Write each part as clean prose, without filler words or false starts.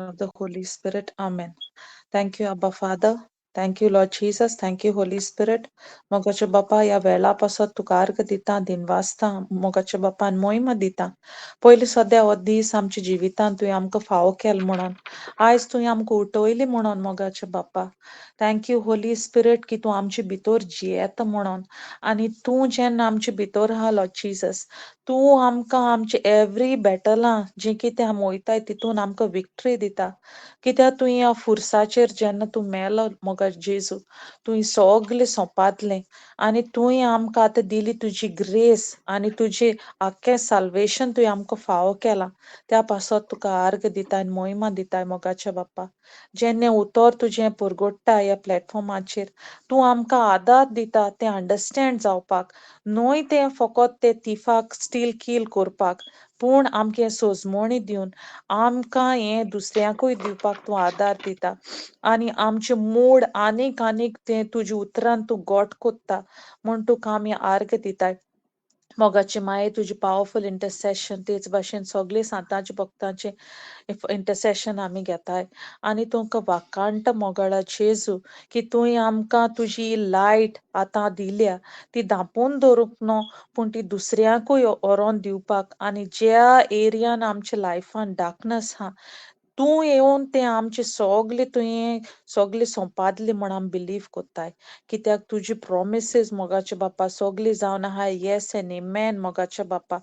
of the Holy Spirit. Amen. Thank you, Abba Father. Thank you, Lord Jesus. Thank you, Holy Spirit. Mogaचे बापा या वेळापासून तुका अर्घ दिता दिन वाचता मोगाचे बापान मोहिमा दिता पयलीं सद्या हो दीस आमच्या जिवितांत तुवें आमकां फावो केलो म्हणून आयज तुवें आमकां उठवली म्हणून मोगाचे बापा थँक यू होली स्पिरिट की तूं आमचे भितर जियेता म्हणून आनी तूं जेन्ना आमचे भितर आहा लॉर्ड जिजस तूं आमकां आमचे एवरी बॅटलां जें कितें आमी वयताय तितून आमकां विक्ट्री दिता कित्याक तुवें ह्या फुरसाचेर जेन्ना तूं मेलो मोगा जेजू तुवें सगलें सोंपातलें आनी तुवें आमकां आतां दिली तुजी ग्रेस आनी तुजें आख्खें साल्वेशन तुवें आमकां फावो केलां त्या पासत तुका अर्घ दिताय आनी मोहिमा दिताय मोगाच्या बाप्पा जेन्ना उतर तुजें पुरगोडटा ह्या प्लॅटफॉर्माचेर तूं आमकां आदार दिता तें अंडरस्टँड जावपाक न्हय तें फकत तें तिफाक स्टील कील करपाक पूण आमकां हें सोजमणी दिवन आमकां हें दुसऱ्यांकूय दिवपाक तूं आदार दिता आनी आमचें मूड आनीक आनीक तें तुज्या उतरान तूं गोठ कोत्ता म्हूण तुका आमी आर्ग दिताय मोगाची माये तुजी पावरफूल इंटरसेशन तेच भाशेन सगळे सांतांच्या भक्तांचे इंटरसेशन आमी घेताय आनी तुमकां वाकांट मोगाळा जेजू की तुवें आमकां तुजी लायट आतां दिल्या ती धांपून दवरूंक न्हू पूण ती दुसऱ्यांकूय व्हरोन दिवपाक आनी ज्या एरियान आमच्या लायफान डार्कनस आहा तूं येवन तें आमचें सगलें तुवें सगलें सोंपातलें म्हण आमी बिलीव कोत्ताय कित्याक तुजी प्रॉमिसीस मोगाचे बापा सगलीं जावन आहाय येस एन एमेन मोगाचे बापा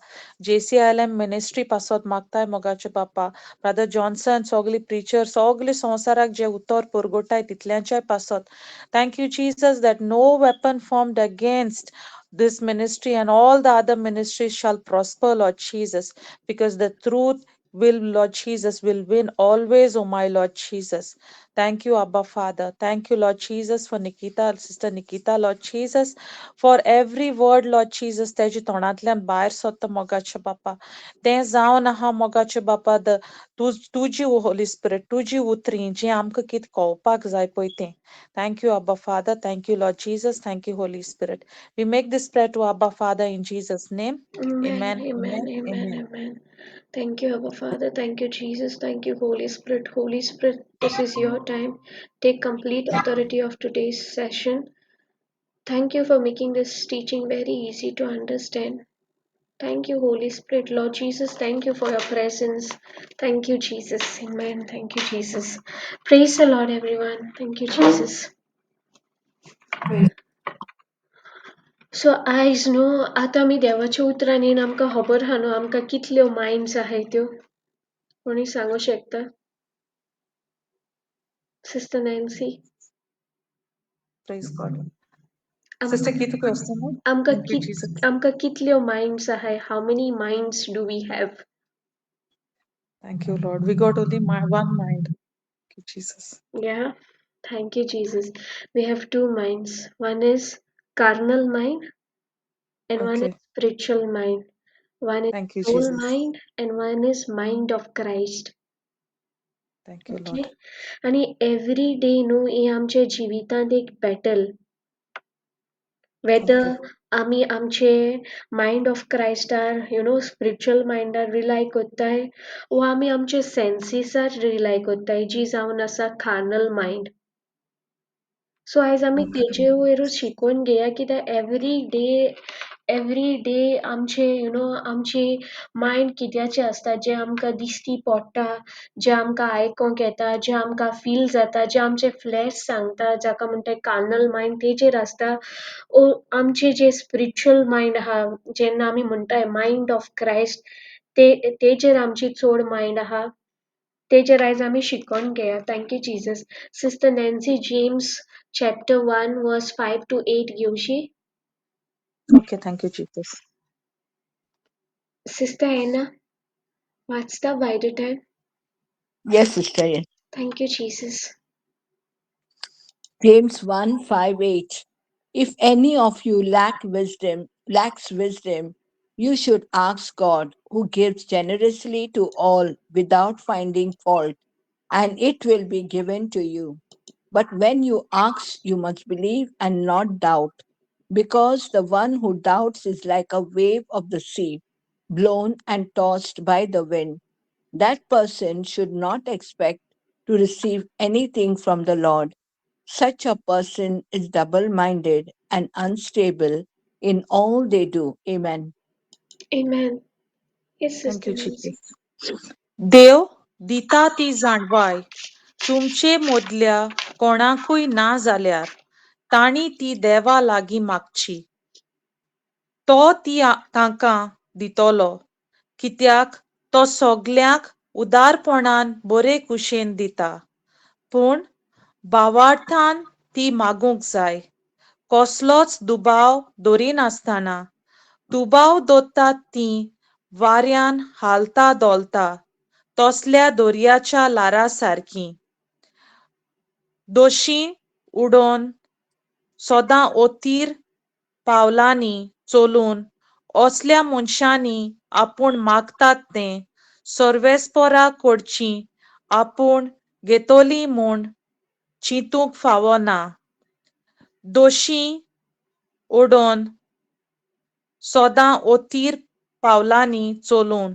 JCILM मिनिस्ट्री पासत मागताय मोगाचे बापा ब्रदर जॉन्सन सगलीं प्रिचर सगलीं संवसाराक जे उतर पुरगोटाय तितल्यांच्याय पासत thank you Jesus that no weapon formed against this ministry and all the other ministries shall prosper, Lord Jesus, because the truth will, Lord Jesus, will win always, oh my Lord Jesus. Thank you, Abba Father. Thank you, Lord Jesus, for Nikita, Sister Nikita, Lord Jesus, for every word, Lord Jesus, तेजी तोंडांतल्यान भायर सरता मोगाचे बापा तें जावन आहा मोगाचे बापा तुजी होली स्पिरिट तुजी उतरी जें आमकां कितें कळपाक जाय पळय तें Thank you, Abba Father. Thank you, Lord Jesus. Thank you, Holy Spirit. We make this prayer to Abba Father in Jesus' name. Amen, Amen. amen, Amen. amen, Amen. amen. Thank you, Abba Father. Thank you, Jesus. Thank you, Holy Spirit. Holy Spirit, this is your time. Take complete authority of today's session. Thank you for making this teaching very easy to understand. Thank you, Holy Spirit. Lord Jesus, thank you for your presence. Thank you, Jesus. Amen. Thank you, Jesus. Praise the Lord, everyone. Thank you, Jesus. Praise सो आयज न्हू आतां आमी देवाच्या उतरांनी आमकां खबर आहा न्हू आमकां कितल्यो मायंड्स आहाय त्यो कोणी सांगू शकता sister Nancy Praise God. Sister आमकां Keitha question. आमकां Thank you, Jesus. आमकां कितल्यो मायंड्स आहाय how many minds do we have Thank you, Lord. We got only one mind. Thank you, Jesus. Yeah, thank you, Jesus. We have two minds. One is carnal mind and one is Okay. spiritual mind. One is Thank you, soul Jesus. mind and one is mind of Christ. Thank you, Okay? Lord. आणि every day न्हू हे आमच्या जिवितांत एक battle Okay. whether आमी आमचे mind of क्रायस्टार spiritual माइंडार rely कोत्ताय वो आमी आमचे सेन्सीसार रिलाय कोत्ताय जी जावन आसा कार्नल माइंड सो आयज आमी Okay. तेजे वयरूच शिकून घेया कित्याक एवरी डे आमचे आमची मायंड कित्याचे आसता जे आमकां दिश्टी पडटा जे आमकां आयकोंक येता जे आमकां फील जाता जे आमचे फ्लॅश सांगता जाका म्हणटाय कार्नल मायंड तेजेर आसता ओ आमचे जे स्पिरिच्युअल मायंड आहा जेन्ना आमी म्हणटाय मायंड ऑफ क्रायस्ट तेजेर आमची चड मायंड आहा तेजेर आयज आमी शिकोन घेया thank you Jesus sister Nancy James chapter 1 verse 5 to 8 घेवशी Okay. Thank you, Jesus. Sister Anna, वाचता by the time. Yes, Sister. Yes. Thank you, Jesus. James 1:5-8. If any of you lacks wisdom, you should ask God, who gives generously to all without finding fault, and it will be given to you. But when you ask, you must believe and not doubt, because the one who doubts is like a wave of the sea, blown and tossed by the wind. That person should not expect to receive anything from the Lord. Such a person is double minded and unstable in all they do. Amen. Amen. Yes, Thank Sister you, Nancy. Jesus. देव दिता ती जाणवाय तुमचे मोदल्या कोणाकूय ना जाल्यार ताणी ती देवा लागीं मागची. तो ती तांकां दितलो, कित्याक तो सगल्यांक उदारपणान बरे कुशेन दिता. पूण भावार्थान ती मागूंक जाय, कसलोच दुबाव दवरिनासतना. दुबाव दवरतात तीं वाऱ्यान हालता दोलता, तसल्या दर्याच्या लारा सारकीं. दोशी उडोवन सदां ओतीर पावलांनी चलून असल्या मनशांनी आपूण मागतात तें सर्वेस्परा कडचीं आपूण घेतोली म्हूण चिंतूंक फावना. दोशी उडोवन सदां ओतीर पावलांनी चलून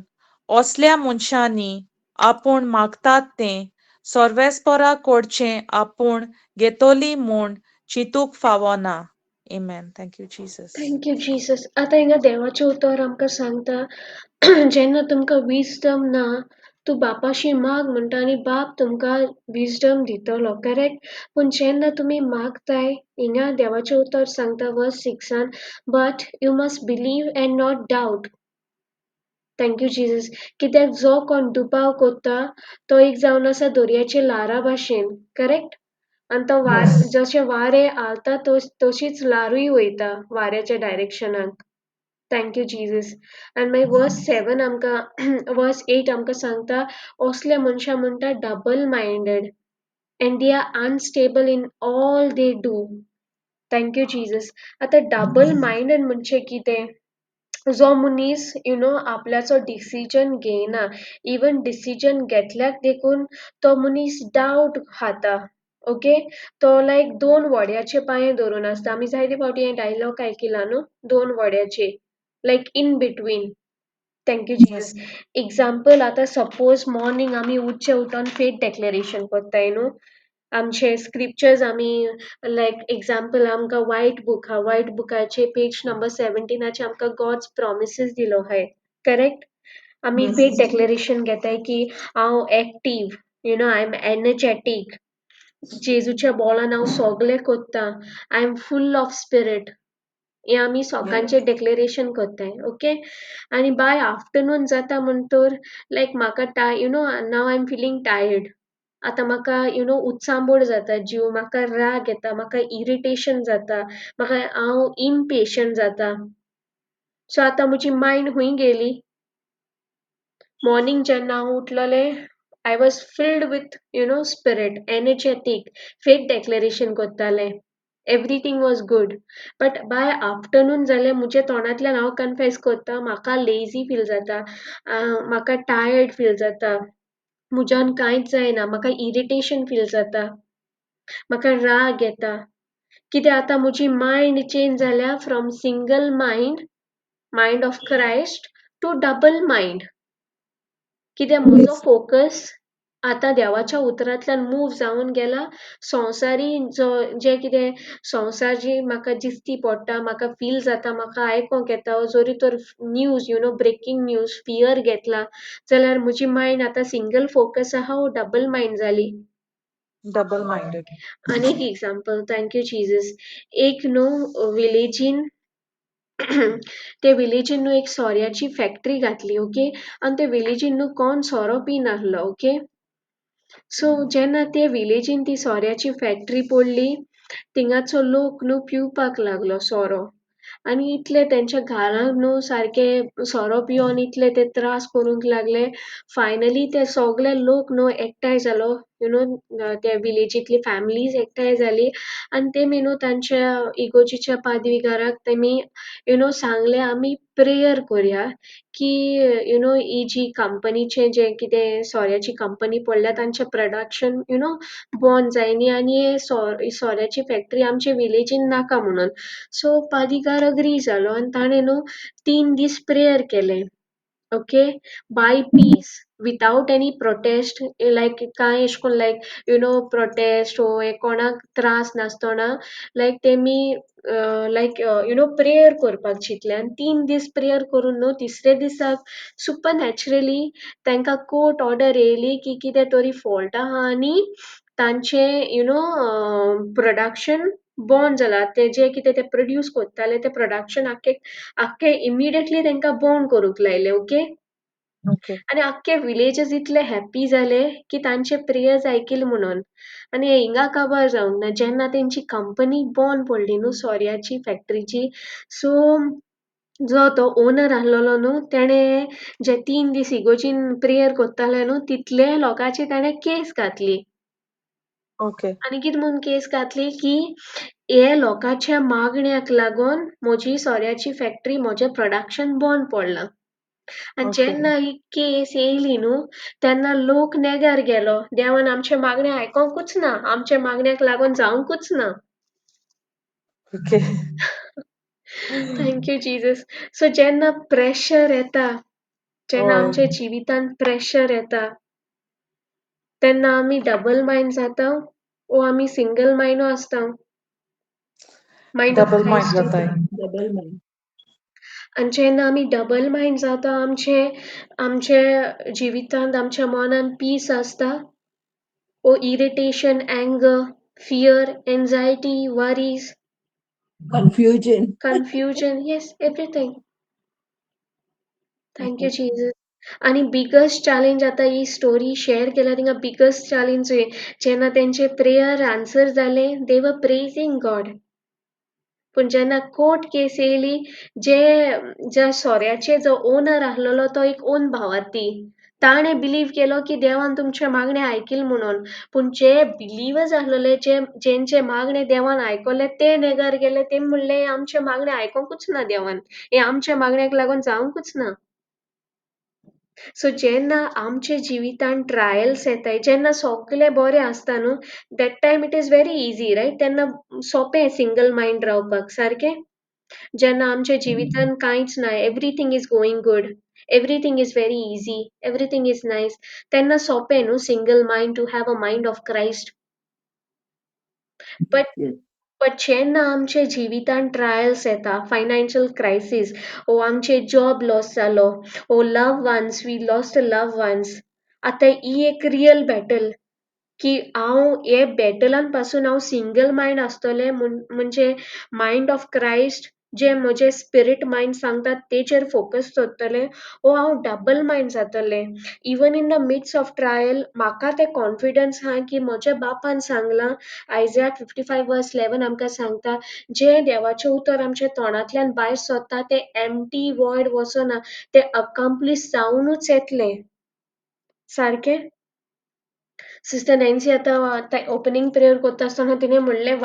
असल्या मनशांनी आपूण मागतात तें सर्वेस्परा कडचें आपूण घेतोली म्हूण चिंतूंक फावना. Amen. Thank you, Jesus. Thank you Jesus. आता हिंगा देवाचें उतर आमकां सांगता जेन्ना तुमकां विजडम ना तूं बापाशी माग म्हणटा आनी बाप तुमकां विजडम दितलो करेक्ट. पूण जेन्ना तुमी मागताय हिंगा देवाचें उतर सांगता verse 6 but you must believe and not doubt. Thank you Jesus. कित्याक जो कोण दुबाव कोत्ता तो एक जावन आसा दर्याचे लारा भाशेन करेक्ट. आनी तो जशे वारे आलता तशीच लारूय वयता वाऱ्याच्या डायरेक्शनाक. Thank you Jesus. आनी मागीर वर्स 7 आमकां वर्स 8 आमकां सांगता असले मनशां म्हणटा double minded and they are unstable in all they do. Thank you Jesus. आतां डबल मायंडेड म्हणजे कितें. जो मनीस आपल्याचो डिसिजन घेयना, इवन डिसिजन घेतल्याक देखून तो मनीस डावट खाता. ओके. तो लायक 2 वड्याचे पांये धरून आसता. आमी जायते फावटी हे डायलॉग आयकिला न्हू 2 वड्याचे like in between. Thank you Jesus. Yes. Example आतां सपोज मॉर्निंग आमी उठचे उठोन फेथ डेक्लेरेशन करताय न्हू. आमचे स्क्रिप्चर्स आमी लायक एक्झाम्पल आमकां व्हायट बुकाचे पेज नंबर 17 आमकां गॉड्स प्रॉमिसीस दिलो हाय करेक्ट. आमी Yes. फेथ डेक्लेरेशन घेताय की हांव active I am energetic. जेजूच्या Bolan हांव सगळें कोत्ता. I am fool of spirit. हे आमी सकाळचे डेक्लेरेशन करताय ओके. आनी बाय आफ्टरनून जाता म्हणटोर लायक म्हाका नाव आय एम फिलींग टायर्ड. आतां म्हाका उत्सांबोड जाता जीव, म्हाका राग येता, म्हाका इरिटेशन जाता, हांव इम्पेशंट जाता. सो आतां म्हजी मायंड खूंय गेली. मॉर्निंग जेन्ना हांव उठलोलें I was filled with spirit energetic faith declaration करतालें. Everything was good. But by afternoon जाल्यार म्हज्या तोंडांतल्यान हांव कन्फेस करता म्हाका लेझी फील जाता, म्हाका टायर्ड फील जाता, म्हज्यान कांयच जायना, म्हाका इरिटेशन फील जाता, म्हाका राग येता. कित्याक आतां म्हजी मायंड चेंज जाल्या from single mind of Christ to double mind. कित्याक म्हजो फोकस आतां देवाच्या उतरांतल्यान मूव जावन गेला संवसारी जे कितें संवसार जी म्हाका दिश्टी पडटा, म्हाका फील जाता, म्हाका आयकोंक येता जोरी तर न्यूज ब्रेकींग न्यूज फियर घेतला जाल्यार म्हजी मायंड आतां सिंगल फोकस आहा वो डबल मायंड जाली. Double minded. आनी एक एक्झाम्पल. Thank you Jesus. एक विलेजीन ते विलेजीन एक सोऱ्याची फॅक्टरी घातली ओके. आनी ते विलेजीन कोण सोरो पिनासलो ओके. सो जेन्ना ते विलेजीन ती सोऱ्याची फॅक्टरी पडली थिंगाचो लोक पिवपाक लागलो सोरो. आनी इतले तेंच्या घरान सारके सोरो पिवोन इतले ते त्रास करूंक लागले. फायनली ते सगळे लोक एकठांय जालो त्या विलेजींतली फॅमिलीज एकठांय जाली आनी तेमी तांच्या इगोर्जीच्या पाद्विकाराक तेमी सांगले आमी प्रेयर करया की ही जी कंपनीचे जे कितें सोऱ्याची कंपनी पडल्या तांचें प्रोडक्शन बंद जायनी आनी हे सोऱ्याची फॅक्टरी आमचे विलेजीन नाका म्हणून. सो पाद्विकार अग्री जालो आनी ताणें 3 दीस प्रेयर केलें okay, by peace without any protest, like काय अशे कोन्न like protest ओ कोणाक त्रास नासतना like तेमी like प्रेयर करपाक चिंतले आनी 3 दीस प्रेयर करून न्हू तिसरे दिसाक सुपर नॅचरली तांकां कोर्ट ऑर्डर येयली की कितें तरी फॉल्ट आहा आनी तांचे प्रोडक्शन बंद जाला. ते जे कितें ते प्रोड्यूस कोत्ताले ते प्रोडक्शन आख्खे इमिडियटली तांकां बंद करूंक लायले. ओके. ओके. आनी आख्खे विलेजीस इतले हॅप्पी जाले की तांचे प्रेयर्स आयकिले म्हणून. आनी हे हिंगा काबार जावंक ना जेन्ना तेंची कंपनी बंद पडली न्हू सोऱ्याची फॅक्ट्रीची, सो जो तो ओनर आहलोलो न्हू तेणे जे 3 दीस इगोर्जीन प्रेयर कोत्ताले न्हू तितले लोकांची ताणें केस घातली. ओके. आनी कितें म्हूण केस घातली की हे लोकांच्या मागण्याक लागून म्हजी सोऱ्याची फॅक्ट्री म्हजें प्रोडक्शन बंद पडलां. आनी ओके. जेन्ना ही केस येयली न्हू तेन्ना लोक नेगार गेलो. देवान आमचे मागणे आयकोंकूच ना, आमच्या मागण्याक लागून जावंकूच ना. Okay. Thank you Jesus. So जेन्ना प्रेशर येता, जेन्ना होय. आमच्या जिवितांत प्रेशर येता, तेन्ना आमी डबल मायंड जाता ओ आमी सिंगल मायंडू आसता. Mind of double mind Christ जाताय. दिता. Double mind. आनी जेन्ना आमी डबल मायंड जाता आमचे जिवितांत आमच्या मनान पीस आसता ओ irritation, anger, fear, anxiety, worries, Confusion. confusion, yes, everything. Thank you, Jesus. आणि बिगस्ट चॅलेंज आता ही स्टोरी शेअर केल्या थिंगा बिगस्ट चॅलेंज जेन्ना तेंचे प्रेयर आन्सर जाले दे वर प्रेजिंग गॉड. पूण जेन्ना कोर्ट केस येयली ज्या सोऱ्याचे जो ओनर आहलोलो तो एक ओन भावार्थी. ताणें बिलीव केलो की देवान तुमचे मागणे आयकिल म्हणून. पूण जे बिलिवर्स आहलोले जेंचे मागणे देवान आयकले ते नेगार गेले. ते म्हणले आमचे मागणे आयकोंकूच ना देवान. हे आमच्या मागण्याक लागून जावंकूच ना. सो जेन्ना आमचे जिवितांत ट्रायल्स येताय, जेन्ना सगळें बरें आसता न्हू that time it is very easy right. तेन्ना सोंपें सिंगल मायंड रावपाक सारकें. जेन्ना आमच्या जिवितांत कांयच ना, everything is going good, everything is very easy, everything is nice, तेन्ना सोंपें न्हू single mind to have a mind of Christ. But Yes. But जेन्ना आमचे जिवितांत ट्रायल्स येता, फायनान्शियल क्रायसीस ओ आमचे जॉब लॉस जालो ओ love ones we lost a love ones, आतां ही एक रियल बॅटल की हांव हे बॅटलान पासून हांव सिंगल मायंड आसतलें म्हणजे मायंड ऑफ क्रायस्ट जे म्हजे स्पिरीट मायंड सांगतात तेचेर फोकस दवरतलें ओ हांव डबल मायंड जातलें. Even in the midst of trial म्हाका तें कॉन्फिडन्स आहा की म्हज्या बापान सांगलां आयझॅया 55:11 आमकां सांगता जे देवाचें उतर आमच्या तोंडांतल्यान भायर सरता तें एम्प्टी वॉयड वचना, तें अकम्प्लीश जावनूच येतलें. सारकें. सिस्टर नॅन्सी आतां ओपनिंग प्रेयर करता आसतना तिणें म्हणलें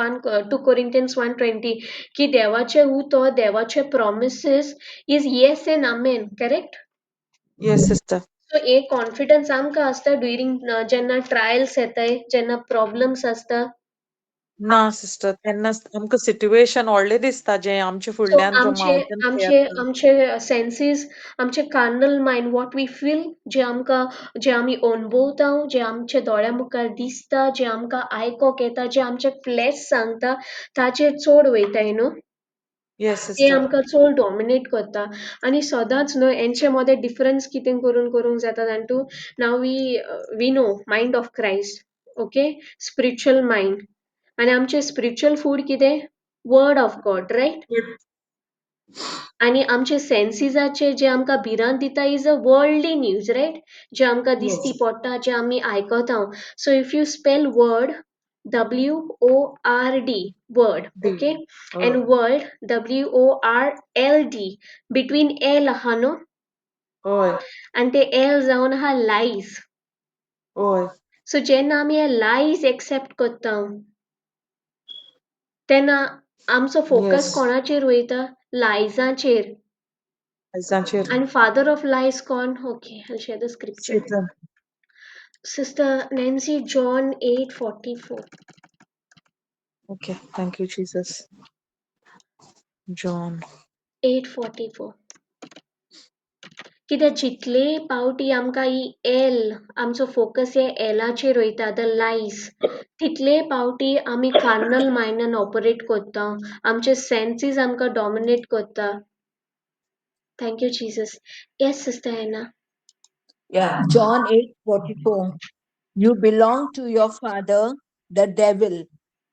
2 Corinthians 1:20 की देवाचें उतर, देवाचे promises is yes and amen. Correct. Yes sister. So एक कॉन्फिडन्स आमकां आसता ड्युरिंग जेन्ना ट्रायल्स येताय, जेन्ना प्रॉब्लेम्स आसता. ना सिस्टर तेन्नाच आमकां सिट्युएशन व्हडलें दिसता जें आमचे सो फुडल्यान जो आमचे मावंटन आमचे येता. आमचे सेन्सीस, आमचे carnal mind what we feel, जे आमी अणभवता, जे आमच्या दोळ्या मुखार दिसता, जे आमकां आयकोंक येता, जे आमचे फ्लॅश सांगता ताचेर चड वयताय न्हू. येस ते सिस्टर. आमकां चड डॉमिनेट करता. आनी सदांच न्हू हेंचे मदें डिफरन्स कितें करूंक जाता जाणा तूं. Now we know mind of Christ. Okay. Spiritual mind आनी आमचें स्पिरिच्युअल फूड कितें वर्ड ऑफ गॉड रायट. आनी आमचे सेन्सीसाचे जे आमकां भिरांत दिता is a worldly news right. जे आमकां दिसती येस. पडटा, जे आमी आयकता. So if you spell word WORD word. D. Okay. हय. And world WORLD between L आहा न्हू हय. आनी ते एल जावन आहा लायज. हय. सो जेन्ना आमी हे लायज एक्सेप्ट करता तेन्ना आमचो येस. फोकस कोणाचेर वयता लायजाचेर. आयजांचेर. And father of lies gone. Okay, I'll share the scripture. Satan. Sister Nancy, John 8:44. Okay. Thank you Jesus. John 8:44. कित्याक जितले पावटी आमकां ही एल आमचो फोकस हे एलाचेर वयता द लायज तितले पावटी आमी कार्नल मायंडान ऑपरेट करता आमचे सेन्सीस आमकां डॉमिनेट करता thank you Jesus yes sister Anna Yeah, John 8:44. You belong to your father, the devil,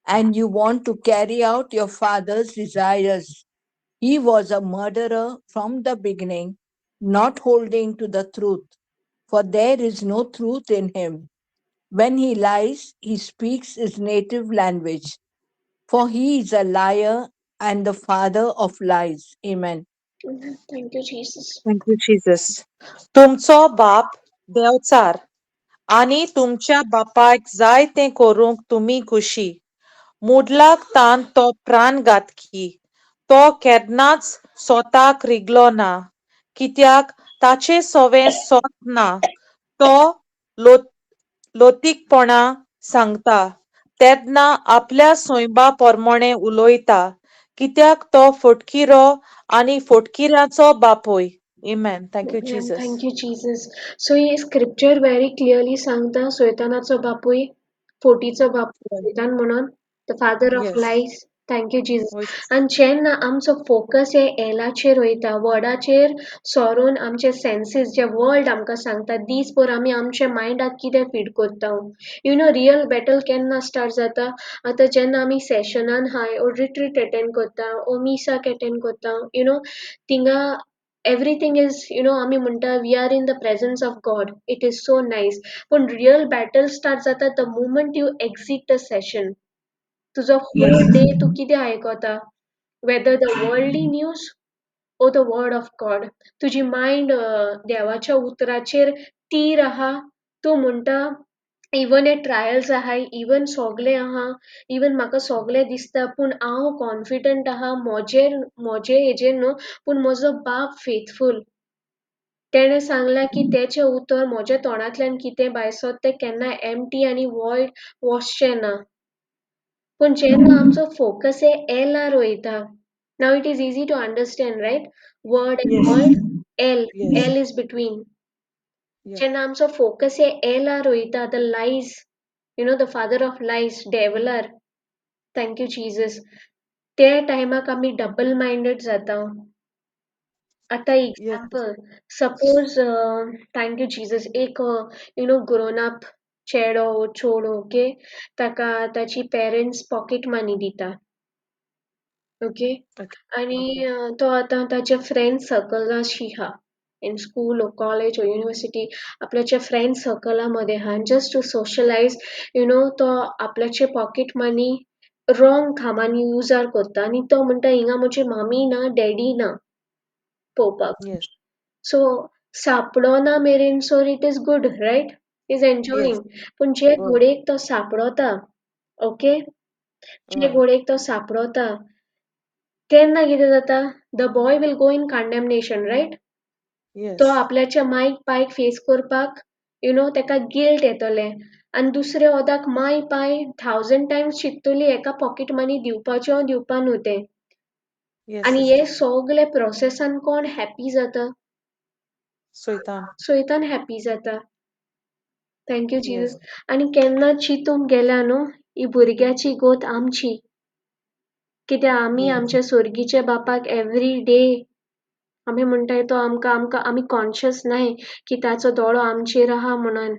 and you want to carry out your father's desires. He was a murderer from the beginning, not holding to the truth, for there is no truth in him. When he lies, he speaks his native language, for he is a liar and the father of lies. Amen. Thank you Jesus Thank you, Jesus. तुमचो बाप देंवचार आनी तुमच्या बापायक जाय तें करूंक तुमी खुशी. मुडलाक तान तो प्राण घातकी. तो केन्नाच स्वताक रिगलो ना, कित्याक ताचे सोवें सोत ना. तो लोतीकपणा सांगता तेन्ना आपल्या सोयबा पोरमोणें उलोयता, कित्याक तो फोटकिरो आनी फोटकिऱ्याचो बापूय. Amen. Thank you, Jesus. Thank you Jesus so he scripture very clearly सांगता सैतानाचो बापूय फोटीचो बापूय सैतान म्हणून the father of Yes. Lies thank you Jesus Yes. आनी जेन्ना आमचो फोकस हे एलाचेर वयता वर्डाचेर सोरून आमचे सेन्सीस जे वर्ल्ड आमकां सांगता दीसभर आमी आमच्या मायंडाक कितें फीड करता यू नो रियल बॅटल केन्ना स्टार्ट जाता आतां जेन्ना आमी सेशनान हाय ओ रिट्रीट अटेंड करता ओ मिसाक अटेंड करता यू नो थिंगा everything is आमी म्हणटा we are in the presence of God it is so nice पण रियल बॅटल स्टार्ट जाता the moment you exit the session तुजो होल Yes. डे तूं कितें आयकोता वेदर द वर्ल्डली न्यूज ओ द वर्ड ऑफ गॉड तुजी mind देवाच्या उतराचेर तीर आहा तूं म्हणटा इवन हे ट्रायल्स आहाय इवन सोगलें आहा इवन म्हाका सोगलें दिसता पूण हांव कॉन्फिडंट आहा मोजे हेजेर न्हू पूण म्हजो बाप फेथफूल तेणें सांगलां की तेचें उतर म्हज्या तोंडांतल्यान कितें भायर सोद तें केन्ना एमटी आनी वॉयड वचचें ना पूण जेन्ना आमचो फोकस हे एलार वयता now it is easy to understand right word and Yes. World L Yes. L is between Yeah. जेन्ना आमचो फोकस हे एलार वयता the lies the father of lies डेवलर थँक यू जीसस ते टायमाक आमी डबल मायंडेड जाता आतां Yes. Example suppose thank you Jesus एक ग्रोन अप चेडो चोडो ओके ताका ताची पेरेंट्स पॉकेट मनी दिता ओके Okay. आनी Okay. तो आतां ताच्या फ्रेंड सर्कलाशी आहा इन स्कूल ओ कॉलेज ओ युनिवर्सिटी आपल्याच्या फ्रेंड सर्कला मध्ये आहा जस्ट टू सोशलायज तो आपल्याचे पॉकेट मनी रॉंग कामांनी युजार करता आनी तो म्हणटा हिंगा म्हजी मामी ना डॅडी ना पळोवपाक Yes. सो सापडो ना मेरेन so it is good right is Yes. Enjoying पूण जे Good. घोडेक तो सापडोता ओके जे Right. घोडेक तो सापडोता तेन्ना कितें जाता the boy will go in condemnation right तो Yes. आपल्याच्या मायक पायक फेस करपाक तेका गिल्ट येतले आनी दुसरे ओदाक माय पाय 1000 टायम्स चिंततली एका पॉकेट मनी दिवपा न्हू तें Yes, आनी हे sister. सगळे प्रोसेसान कोण हॅप्पी जाता Satan. सैतान हॅप्पी जाता थँक यू Yes. जीजस आनी केन्ना चिंतूंक गेल्या न्हू ही भुरग्याची गोत आमची कित्याक आमी Yes. आमच्या सोर्गीच्या बापाक एवरी डे आमी म्हणटाय तो आमकां आमी कॉन्शियस नाय की ताचो दोळो आमचेर आहा म्हणून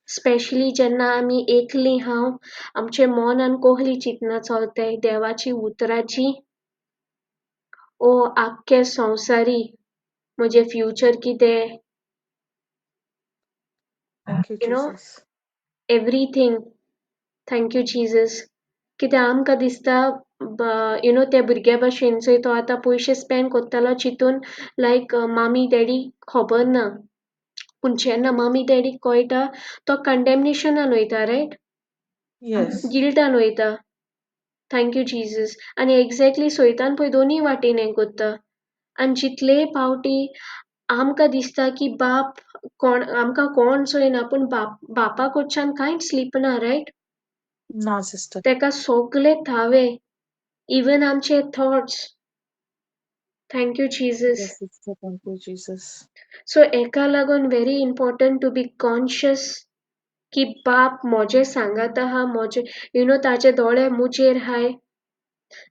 स्पेशली जेन्ना आमी एकलीं हांव आमचे मन आनी कोहली चिंतना चलताय देवाची उतराची ओ आख्खे संवसारी म्हजे फ्युचर कितें Thank you, you know Jesus. Everything thank you Jesus कित्याक आमकां दिसता त्या भुरग्या भाशेन चोय तो आतां पयशे स्पेंड कोत्तालो चिंतून लायक मामी डॅडी खबर ना पूण जेन्ना मामी डॅडीक कळटा तो कंडेमनेशनान वयता रायट Yes. गिल्टान वयता थँक यू जीजस आनी एक्झॅक्टली सैतान पळय दोनूय वाटेन हें करता आनी जितले पावटी आमकां दिसता की बाप आमकां कोण चोयना पूण बापा कडच्यान कांयच लिपना रायट No, sister. तेका सोगले थावे इवन आमचे thoughts Thank you, Jesus. Yes, sister. Thank you, Jesus. So एका लागून very important to be conscious की बाप मोजे सांगत आहा मोजे ताचे दोळे मुजेर हाय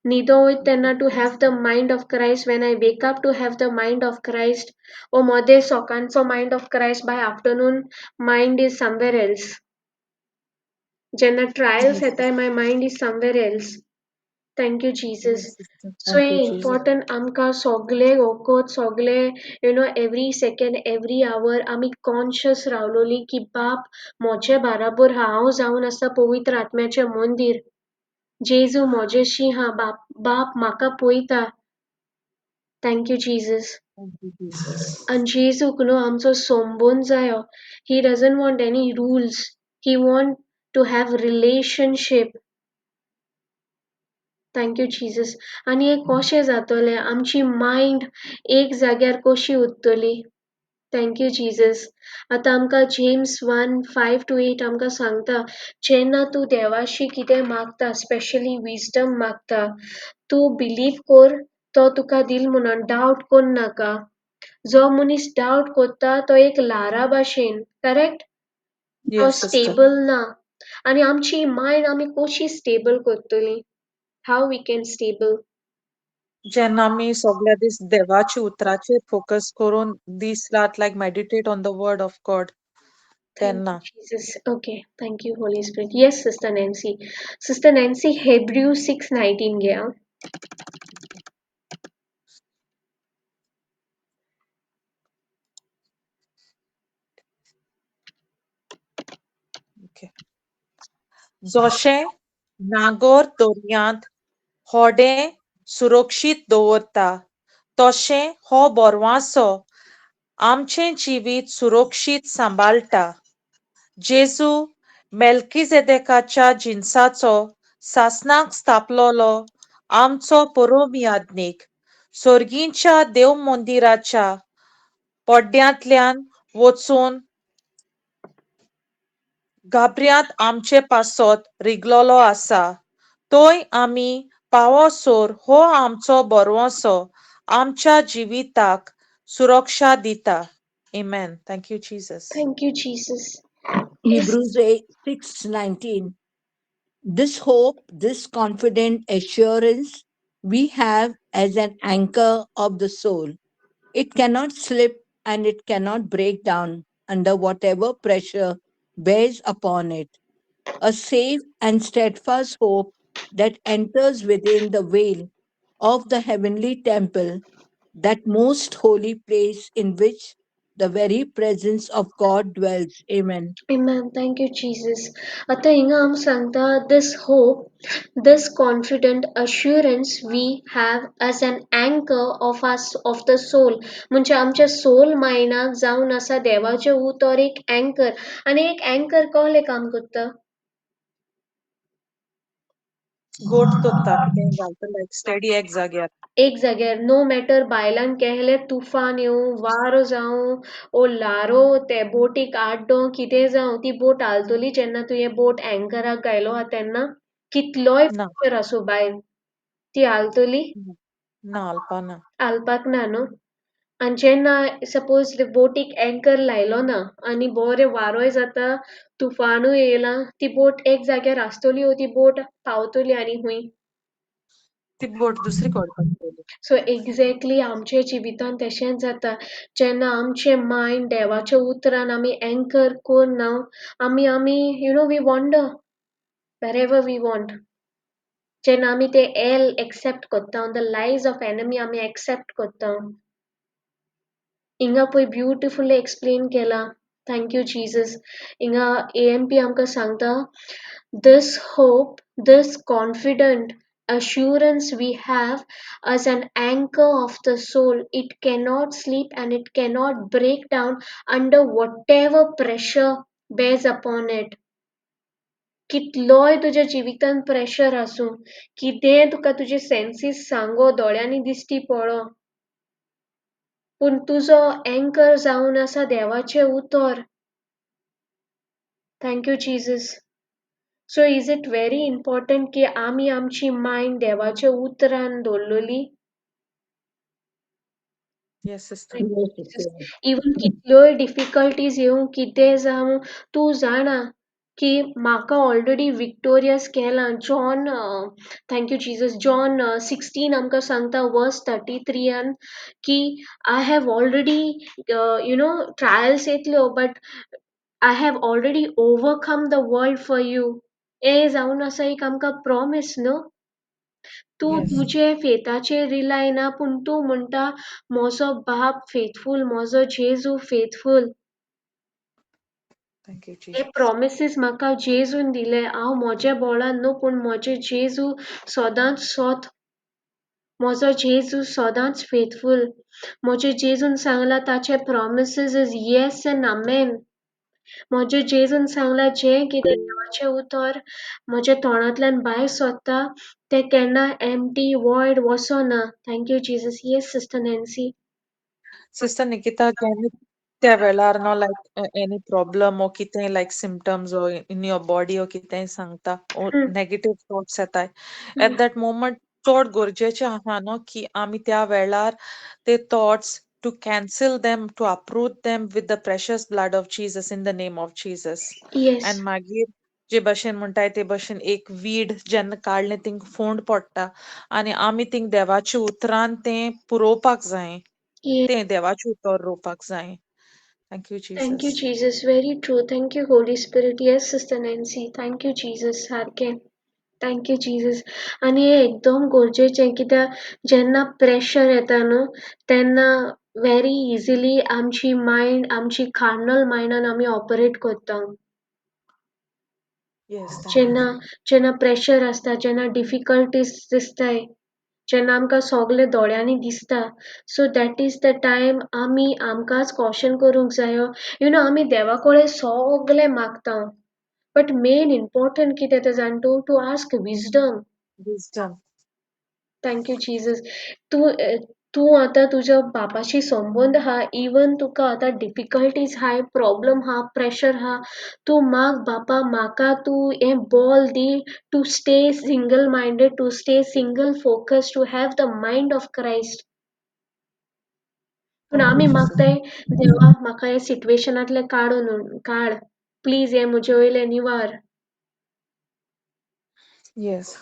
न्हिदो वयत तेन्ना to have the mind of Christ when I wake up to have the mind of Christ or मोदे सकाळचो mind of Christ by afternoon mind is somewhere else जेन्ना trials Yes, येताय my mind is somewhere else. Thank you, Jesus. yes, sister. So Thank you, Jesus. important आमकां सोगले वखद सोगले every second every hour आमी conscious रावलोली की बाप मोचे बाराबर हांव जावन आसा पवित्र आत्म्याचें मंदिर जेजू मोजेशी हा बाप बाप म्हाका पळयता. Thank you, Jesus. Thank you, Jesus. And जेजूक न्हू आमचो सोंबून जायो. He doesn't want any rules. He want to have relationship. Thank you Jesus आनी हे कशें जातलें आमची मायंड एक जाग्यार कशी उरतली थँक यू जीसस आतां आमकां जेम्स 1:5-8 आमकां सांगता जेन्ना तूं देवाशी कितें मागता स्पेशली विजडम मागता तूं बिलीव कर तो तुका दिल म्हणून डावट कोन्न नाका जो मनीस डावट कोत्ता तो एक लारा भाशेन करेक्ट तो Yes, sister. स्टेबल ना आनी आमची मायंड आमी कशी स्टेबल करतली how we can stable. जेन्ना आमी सगळ्या दीस देवाच्या उतराचेर फोकस करून दीस रात like meditate on the word of God Thank you, तेन्ना Jesus. Okay, thank you, Holy Spirit. Yes, Sister Nancy. Sister Nancy, Hebrews 6:19 gaya. Okay जशें नागोर दर्यांत होडे सुरक्षीत दवरता तशें हो बोरवांसो आमचें जिवीत सुरक्षीत सांबाळटा जेजू मेल्किजेदेकाच्या जिन्साचो सासणाक स्थापलोलो आमचो परम याज्ञीक सर्गींच्या देव मंदिराच्या पड्ड्यांतल्यान वचून गाबऱ्यांत आमचे पासत रिगलोलो आसा तोय आमी पावोसोर हो आमचो बोरवोसो आमच्या जिविताक सुरक्षा दिता Amen. Thank you, Jesus. Thank you, Jesus. Yes. Hebrews 8, 6:19. This hope, this confident assurance we have as an anchor of the soul. It cannot slip and it cannot break down under whatever pressure bears upon it. A safe and steadfast hope that enters within the veil of the heavenly temple, that most holy place in which the very presence of God dwells. Amen. Amen. Thank you, Jesus. Ata inga am sangta this hope, this confident assurance we have as an anchor of us of the soul. म्हणजे आमच्या soul Mainak जावन आसा देवाचे उतर एक anchor आणि एक anchor कोले काम करता गोट तोत्ता कितें घालता लायक स्टेडी एक जाग्यार एक जाग्यार नो मॅटर बायलांक केहले तुफान येवं वारो जावं ओ लारो ते बोटीक आड्डो कितें जावं ती बोट आलतली जेन्ना तुवें बोट अँकराक गायलो हा तेन्ना कितलोय ना प्रेशर आसूं भायर ती आलतली ना ना अल्पा ना आलपाक ना न्हू आनी जेन्ना सपोज बोटीक अँकर लायलो ना आनी बरें वारोय जाता तुफानूय येयलां ती बोट एक जाग्यार आसतली ओ ती बोट पावतली आनी खूंय ती बोट दुसरी कडेन पडटली सो एक्झॅक्टली आमचे जिवितान तशेंच जाता जेन्ना आमचे मायंड देवाच्या उतरान आमी अँकर कोरना आमी आमी we wander wherever we want जेन्ना आमी ते एल एक्सेप्ट कोत्ता द लायज ऑफ एनमी आमी एक्सेप्ट कोत्ता हिंगा पळय ब्युटिफुली एक्सप्लेन केला थँक यू जीसस हिंगा एएमपी आमकां सांगता this hope this confident assurance we have as an anchor of the soul it cannot sleep and it cannot break down under whatever pressure bears upon it कितलोय तुज्या जिवितान pressure आसूं कितें तुका तुजे सेन्सीस सांगो दोळ्यांनी दिश्टी पडो पूण तुजो अँकर जावन आसा देवाचें उतर thank you Jesus so is it very important की आमी आमची मायंड देवाच्या उतरान दवरलेली Yes, sister. Thank you, Yes, Jesus. sister. Even कितल्योय डिफिकल्टीज येवं कितें जावं तूं जाणा की म्हाका ऑलरेडी विक्टोरियस केलां John thank you Jesus John 16 आमकां सांगता वर्स 33 की आय हॅव ऑलरेडी ट्रायल्स येतल्यो but I have already overcome the world for you ए जावन आसा एक आमकां प्रॉमिस न्हू तूं Yes. तुजे फेथाचेर रिलाय ना पूण तूं म्हणटा म्हजो बाप फेथफूल म्हजो जेजू फेथफूल Thank you, हे Jesus. प्रॉमिसीस म्हाका जेजून दिले हांव म्हज्या बोळान न्हू पूण म्हजे जेजू सदांच सोत म्हजो जेजू सदांच फेथफूल म्हजे जेजून सांगला ताचे प्रॉमिसीस इज येस एंड आमेन म्हजे जेजून सांगला जें कितें देवाचें उतर म्हज्या तोंडांतल्यान भायर सरता तें केन्ना एम्प्टी वॉयड वसोना thank you Jesus yes sister Nancy Sister Nikita, can you त्या वेळार नो लायक एनी प्रॉब्लम ओ कितें लायक सिम्पटम्स ओ इन युअर बॉडी ओ कितें सांगता ओ हं, नेगेटिव्ह थॉट्स येताय एट हं. दॅट मोमेंट चड गरजेचें आहा न्हू की आमी त्या वेळार ते thoughts to cancel them to approve them with the precious blood of Jesus in the name of Jesus yes and मागीर जे भशेन म्हणटाय ते भशेन एक वीड जेन्ना काडलें थिंग फोंड पडटा आनी आमी थिंग देवाच्या उतरान तें पुरोवपाक जाय तें देवाचें उतर रोवपाक जाय thank you Thank you, Jesus Jesus. Very true. Thank you, Holy Spirit. Yes, Sister Nancy. Thank you, Jesus. सारकें. Thank you, Jesus. आणि हे एकदम गरजेचें कित्याक जेन्ना प्रेशर येता न्हू तेन्ना व्हेरी इजिली आमची मायंड आमची कार्नल मायंडान आमी ऑपरेट करता येस जेन्ना जेन्ना प्रेशर आसता जेन्ना डिफिकल्टीज दिसताय जेन्ना आमकां सगलें दोळ्यांनी दिसता so that is the time आमी आमकांच कॉशन करूंक जायो यू नो आमी देवा कडेन सगलें मागता बट मेन इम्पॉर्टंट कितें तें जाण तूं to ask wisdom wisdom thank you Jesus तूं तूं आतां तुज्या बापाशी संबंद हा इवन तुका आतां डिफिकल्टीज हाय प्रॉब्लम हा प्रेशर हा तूं माग बापा म्हाका तूं हें बॉल दी to stay single minded to stay single focus to have the mind of Christ पूण थँक यू आमी जीसस मागताय देवा म्हाका हे सिट्युएशनांतले काड प्लीज हे म्हजे वयले निवार yes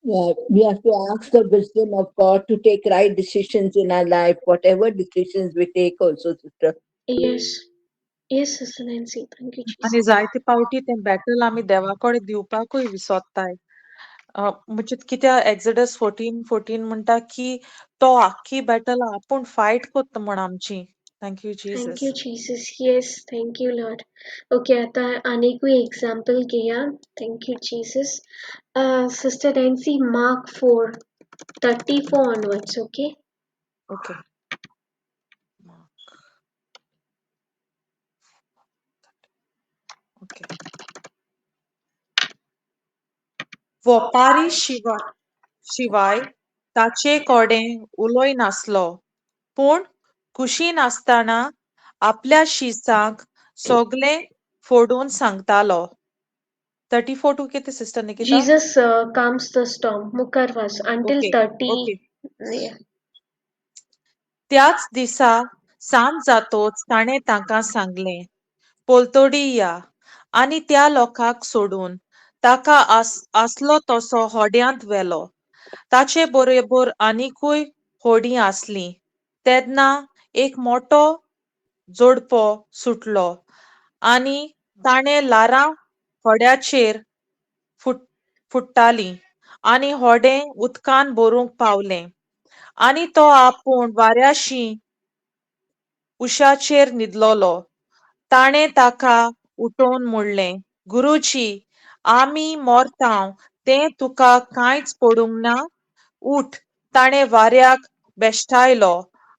Yeah, we have to ask the wisdom of God to take right decisions in our life, whatever decisions we take, also, sister. Yes yes sister Nancy thank you आनी जीसस जायते पावटी तें battle आमी देवा कडेन दिवपाकूय विसरताय म्हणजे कित्या एक्झडस 14:14 म्हणटा की तो आख्खी बॅटल आपूण फायट कोत्ता म्हण आमची thank you Thank Jesus you, Jesus. Yes, thank you, Lord. Okay, आता अनेक example घेया. Thank you, Jesus. Sister Nancy, Mark 4, 34 onwards, okay? Okay okay वोपारी शिवाय ताचे कोडें उलोय नासलो पूण कुशीन आसतना आपल्या शिसांक सोगलें फोडून सांगतालो 34 टू कितें sister Nikita Jesus calms the storm. मुखार watch. Until okay 30. Okay Yeah. त्याच दिसा सांज जातोच ताणें तांकां सांगलें पोलतोडी या आनी त्या लोकांक सोडून ताका आसलो तसो होड्यांत व्हेलो ताचे बरोबर आनिकूय होडीं आसलीं तेन्ना एक मोठो जोडपो सुटलो आनी ताणें लारां होड्याचेर फुट्टालीं आनी होडें उदकान भरूंक पावलें आनी तो आपूण वाऱ्याशी उशाचेर न्हिदलोलो ताणें ताका उठोवन म्हणलें गुरुजी आमी मोरतांव तें तुका कांयच पडूंक ना उठ ताणें वाऱ्याक बेश्टायलो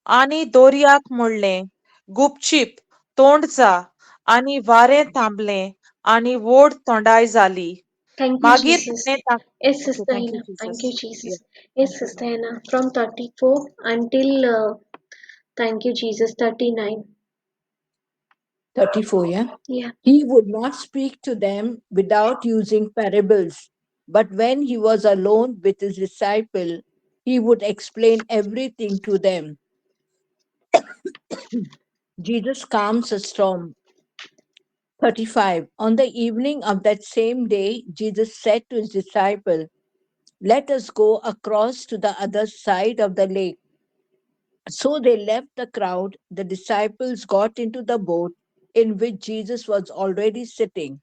आनी दोर्याक म्हणलें गुपचीप तोंड जा आनी वारें थांबलें आनी व्हड थंडाय जाली Thank you, मागीर Jesus. ताणें Yes, okay Sister thank you Hannah. Thank you, Jesus Jesus. Yes, thank you Sister Hannah. From 34 until, thank you, Jesus, 39. 34, yeah? Yeah. He would not speak to them without using parables, but when he was alone with his disciple, he would explain everything to them. Jesus calms a storm. 35. On the evening of that same day, Jesus said to his disciples, "Let us go across to the other side of the lake." So they left the crowd. The disciples got into the boat in which Jesus was already sitting,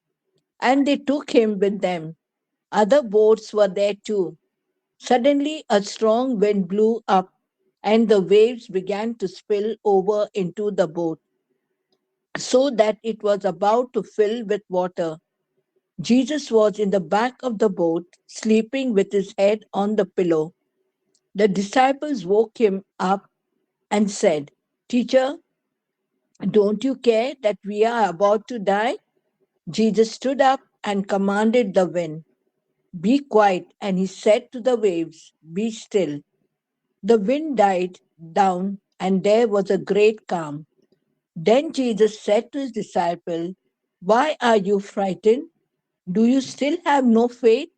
and they took him with them. Other boats were there too. Suddenly, a strong wind blew up, and the waves began to spill over into the boat, so that it was about to fill with water. Jesus was in the back of the boat, sleeping with his head on the pillow. The disciples woke him up and said, "Teacher, don't you care that we are about to die?" Jesus stood up and commanded the wind, "Be quiet." And he said to the waves, "Be still." The wind died down, and there was a great calm. Then Jesus said to his disciples, "Why are you frightened? Do you still have no faith?"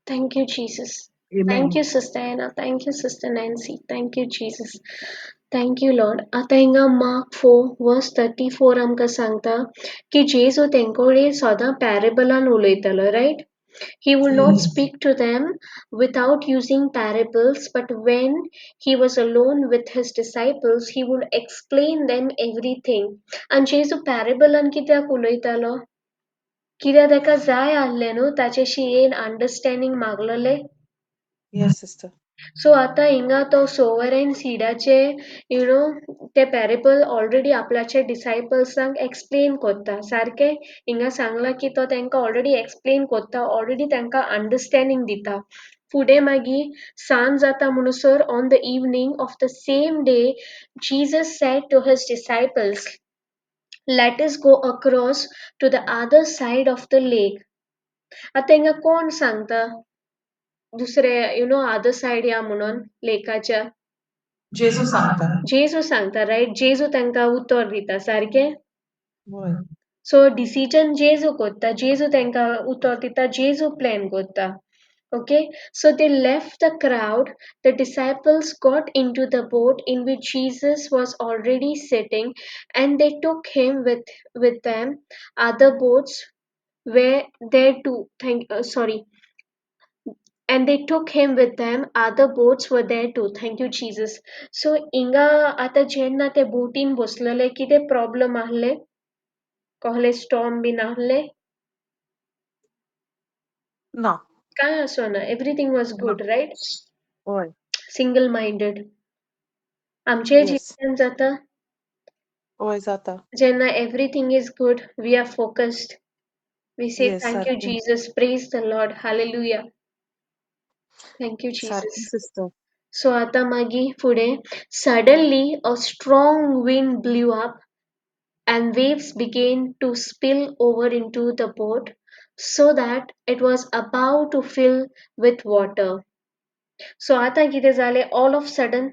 Thank you, Jesus. Thank Amen. you, Sister Anna. Thank you, Sister Nancy. Thank you, Jesus. Thank you, Lord. आता हिंगा Mark 4 verse 34 आमकां सांगता की जेजू तेंकोडे सदां पॅरेबलान उलयतालो, right? He would not Yes. speak to them without using parables, but when he was alone with his disciples, he would explain them everything. And जेजू पॅरेबलान कित्याक उलयतालो? कित्याक तेका जाय आसलें न्हू ताचेशी येन अंडरस्टँडिंग मागलोले. Yes, sister. सो आता हिंगा तो सोवर एंड सीडाचे ते पॅरेबल ऑलरेडी आपल्याचे डिसायपल्सांक एक्सप्लेन करता सारके हिंगा सांगला की तो तांकां ऑलरेडी एक्सप्लेन करता ऑलरेडी तांकां अंडरस्टँडिंग दिता फुडें मागीर सांज जाता म्हणसर on the evening of the same day Jesus said to his disciples let us go across to the other side of the lake आता हिंगा कोण सांगता दुसरे अदर सायड या म्हणून लेकाच्या जेजू सांगता. जेजू सांगता रायट जेजू तांकां उतर दिता सारकें होय. सो डिसिजन जेजू करता जेजू तांकां उतर दिता जेजू प्लॅन करता okay so they left the crowd the disciples got into the boat in which Jesus was already sitting and they took him with them other boats were there too sorry and they took him with them other boats were there too thank you Jesus so inga आता जेन्ना ते बोटीन बसलेले कितें problem आहले कहले storm been आहले ना. काय असो ना everything was ना. good right होय. single minded आमचे Yes. जिवनान जाता होय जाता. जेन्ना everything is good we are focused we say Yes, thank you सारखें. Jesus praise the Lord hallelujah thank you Jesus सारखें sister. so आता मागी फुडें suddenly a strong wind blew up and waves began to spill over into the boat so that it was about to fill with water. So आता कितें जालें all of sudden